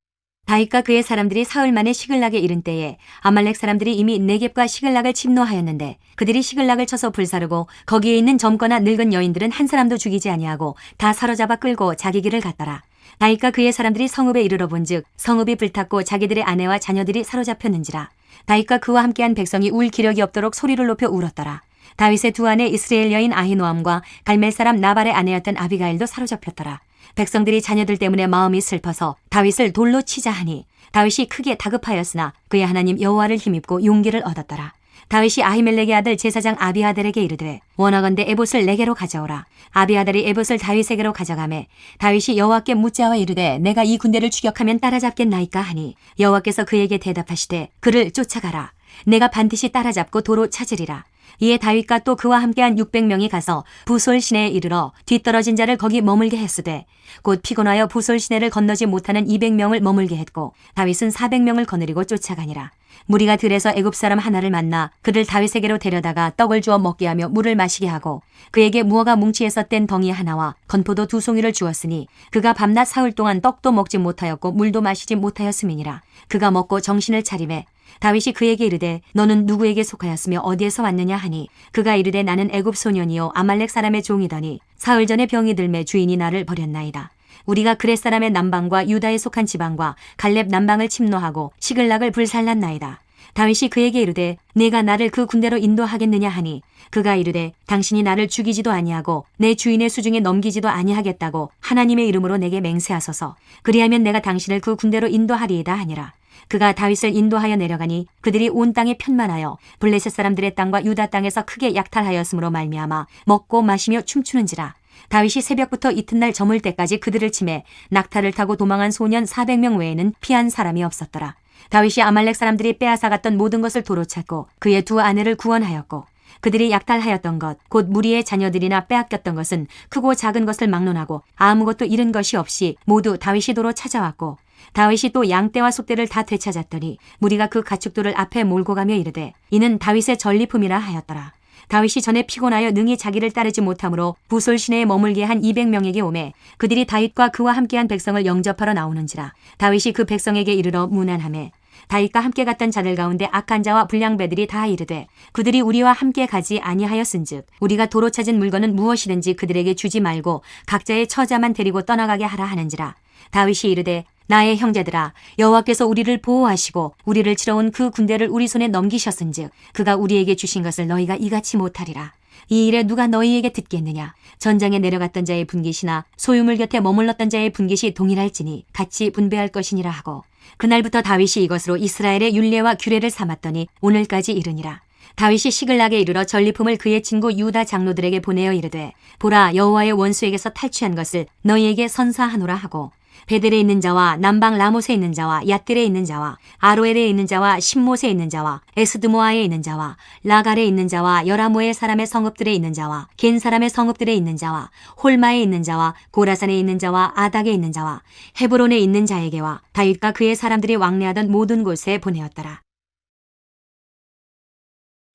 다윗과 그의 사람들이 사흘만에 시글락에 이른 때에 아말렉 사람들이 이미 네겝과 시글락을 침노하였는데 그들이 시글락을 쳐서 불사르고 거기에 있는 젊거나 늙은 여인들은 한 사람도 죽이지 아니하고 다 사로잡아 끌고 자기 길을 갔더라. 다윗과 그의 사람들이 성읍에 이르러 본즉 성읍이 불탔고 자기들의 아내와 자녀들이 사로잡혔는지라. 다윗과 그와 함께한 백성이 울 기력이 없도록 소리를 높여 울었더라. 다윗의 두 아내 이스라엘 여인 아히노암과 갈멜 사람 나발의 아내였던 아비가일도 사로잡혔더라. 백성들이 자녀들 때문에 마음이 슬퍼서 다윗을 돌로 치자 하니 다윗이 크게 다급하였으나 그의 하나님 여호와를 힘입고 용기를 얻었더라. 다윗이 아히멜렉의 아들 제사장 아비아달에게 이르되 원하건대 에봇을 내게로 가져오라. 아비아달이 에봇을 다윗에게로 가져가매 다윗이 여호와께 묻자와 이르되 내가 이 군대를 추격하면 따라잡겠나이까 하니 여호와께서 그에게 대답하시되 그를 쫓아가라. 내가 반드시 따라잡고 도로 찾으리라. 이에 다윗과 또 그와 함께한 600명이 가서 부솔 시내에 이르러 뒤떨어진 자를 거기 머물게 했으되 곧 피곤하여 부솔 시내를 건너지 못하는 200명을 머물게 했고 다윗은 400명을 거느리고 쫓아가니라. 무리가 들에서 애굽 사람 하나를 만나 그를 다윗에게로 데려다가 떡을 주어 먹게 하며 물을 마시게 하고 그에게 무화과 뭉치에서 뗀 덩이 하나와 건포도 2송이를 주었으니 그가 밤낮 사흘 동안 떡도 먹지 못하였고 물도 마시지 못하였음이니라. 그가 먹고 정신을 차리매 다윗이 그에게 이르되 너는 누구에게 속하였으며 어디에서 왔느냐 하니 그가 이르되 나는 애굽 소년이요 아말렉 사람의 종이더니 사흘 전에 병이 들매 주인이 나를 버렸나이다. 우리가 그렛 사람의 남방과 유다에 속한 지방과 갈렙 남방을 침노하고 시글락을 불살랐나이다. 다윗이 그에게 이르되 내가 나를 그 군대로 인도하겠느냐 하니 그가 이르되 당신이 나를 죽이지도 아니하고 내 주인의 수중에 넘기지도 아니하겠다고 하나님의 이름으로 내게 맹세하소서. 그리하면 내가 당신을 그 군대로 인도하리이다 하니라. 그가 다윗을 인도하여 내려가니 그들이 온 땅에 편만하여 블레셋 사람들의 땅과 유다 땅에서 크게 약탈하였으므로 말미암아 먹고 마시며 춤추는지라. 다윗이 새벽부터 이튿날 저물 때까지 그들을 치매 낙타를 타고 도망한 소년 400명 외에는 피한 사람이 없었더라. 다윗이 아말렉 사람들이 빼앗아갔던 모든 것을 도로 찾고 그의 두 아내를 구원하였고 그들이 약탈하였던 것 곧 무리의 자녀들이나 빼앗겼던 것은 크고 작은 것을 막론하고 아무것도 잃은 것이 없이 모두 다윗이 도로 찾아왔고 다윗이 또 양떼와 숫떼를 다 되찾았더니 무리가 그 가축들을 앞에 몰고 가며 이르되 이는 다윗의 전리품이라 하였더라. 다윗이 전에 피곤하여 능히 자기를 따르지 못하므로 부솔 시내에 머물게 한 200명에게 오매 그들이 다윗과 그와 함께한 백성을 영접하러 나오는지라. 다윗이 그 백성에게 이르러 문안하매 다윗과 함께 갔던 자들 가운데 악한 자와 불량배들이 다 이르되 그들이 우리와 함께 가지 아니하였은즉 우리가 도로 찾은 물건은 무엇이든지 그들에게 주지 말고 각자의 처자만 데리고 떠나가게 하라 하는지라. 다윗이 이르되 나의 형제들아 여호와께서 우리를 보호하시고 우리를 치러 온 그 군대를 우리 손에 넘기셨은즉 그가 우리에게 주신 것을 너희가 이같이 못하리라. 이 일에 누가 너희에게 듣겠느냐. 전장에 내려갔던 자의 분깃이나 소유물 곁에 머물렀던 자의 분깃이 동일할지니 같이 분배할 것이니라 하고 그날부터 다윗이 이것으로 이스라엘의 율례와 규례를 삼았더니 오늘까지 이르니라. 다윗이 시글락에 이르러 전리품을 그의 친구 유다 장로들에게 보내어 이르되 보라 여호와의 원수에게서 탈취한 것을 너희에게 선사하노라 하고 베델에 있는 자와 남방 라못에 있는 자와 얏딜에 있는 자와 아로엘에 있는 자와 신못에 있는 자와 에스드모아에 있는 자와 라갈에 있는 자와 여라모엘 사람의 성읍들에 있는 자와 겐 사람의 성읍들에 있는 자와 홀마에 있는 자와 고라산에 있는 자와 아닥에 있는 자와 헤브론에 있는 자에게와 다윗과 그의 사람들이 왕래하던 모든 곳에 보내었더라.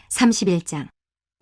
31장.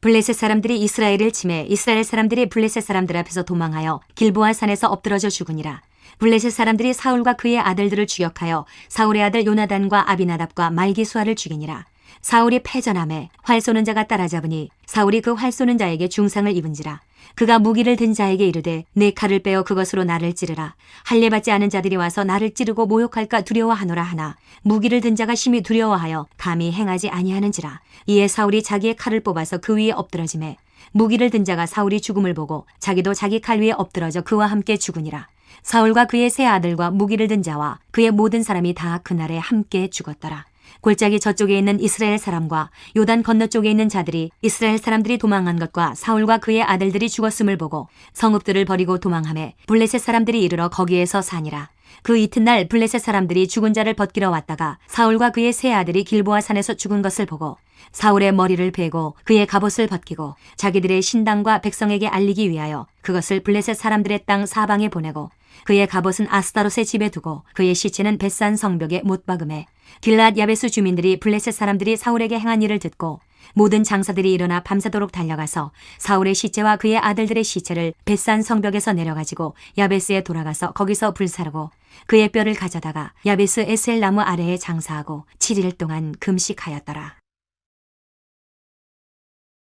블레셋 사람들이 이스라엘을 치매 이스라엘 사람들이 블레셋 사람들 앞에서 도망하여 길보아 산에서 엎드러져 죽으니라. 블레셋 사람들이 사울과 그의 아들들을 추격하여 사울의 아들 요나단과 아비나답과 말기수아를 죽이니라. 사울이 패전함에 활 쏘는 자가 따라잡으니 사울이 그 활 쏘는 자에게 중상을 입은지라. 그가 무기를 든 자에게 이르되 내 칼을 빼어 그것으로 나를 찌르라. 할례받지 않은 자들이 와서 나를 찌르고 모욕할까 두려워하노라 하나 무기를 든 자가 심히 두려워하여 감히 행하지 아니하는지라. 이에 사울이 자기의 칼을 뽑아서 그 위에 엎드러지매 무기를 든 자가 사울이 죽음을 보고 자기도 자기 칼 위에 엎드러져 그와 함께 죽으니라. 사울과 그의 세 아들과 무기를 든 자와 그의 모든 사람이 다 그날에 함께 죽었더라. 골짜기 저쪽에 있는 이스라엘 사람과 요단 건너쪽에 있는 자들이 이스라엘 사람들이 도망한 것과 사울과 그의 아들들이 죽었음을 보고 성읍들을 버리고 도망하매 블레셋 사람들이 이르러 거기에서 사니라. 그 이튿날 블레셋 사람들이 죽은 자를 벗기러 왔다가 사울과 그의 세 아들이 길보아 산에서 죽은 것을 보고 사울의 머리를 베고 그의 갑옷을 벗기고 자기들의 신당과 백성에게 알리기 위하여 그것을 블레셋 사람들의 땅 사방에 보내고 그의 갑옷은 아스타롯의 집에 두고 그의 시체는 벳산 성벽에 못 박음해 길랏 야베스 주민들이 블레셋 사람들이 사울에게 행한 일을 듣고 모든 장사들이 일어나 밤새도록 달려가서 사울의 시체와 그의 아들들의 시체를 벳산 성벽에서 내려가지고 야베스에 돌아가서 거기서 불사르고 그의 뼈를 가져다가 야베스 에셀 나무 아래에 장사하고 7일 동안 금식하였더라.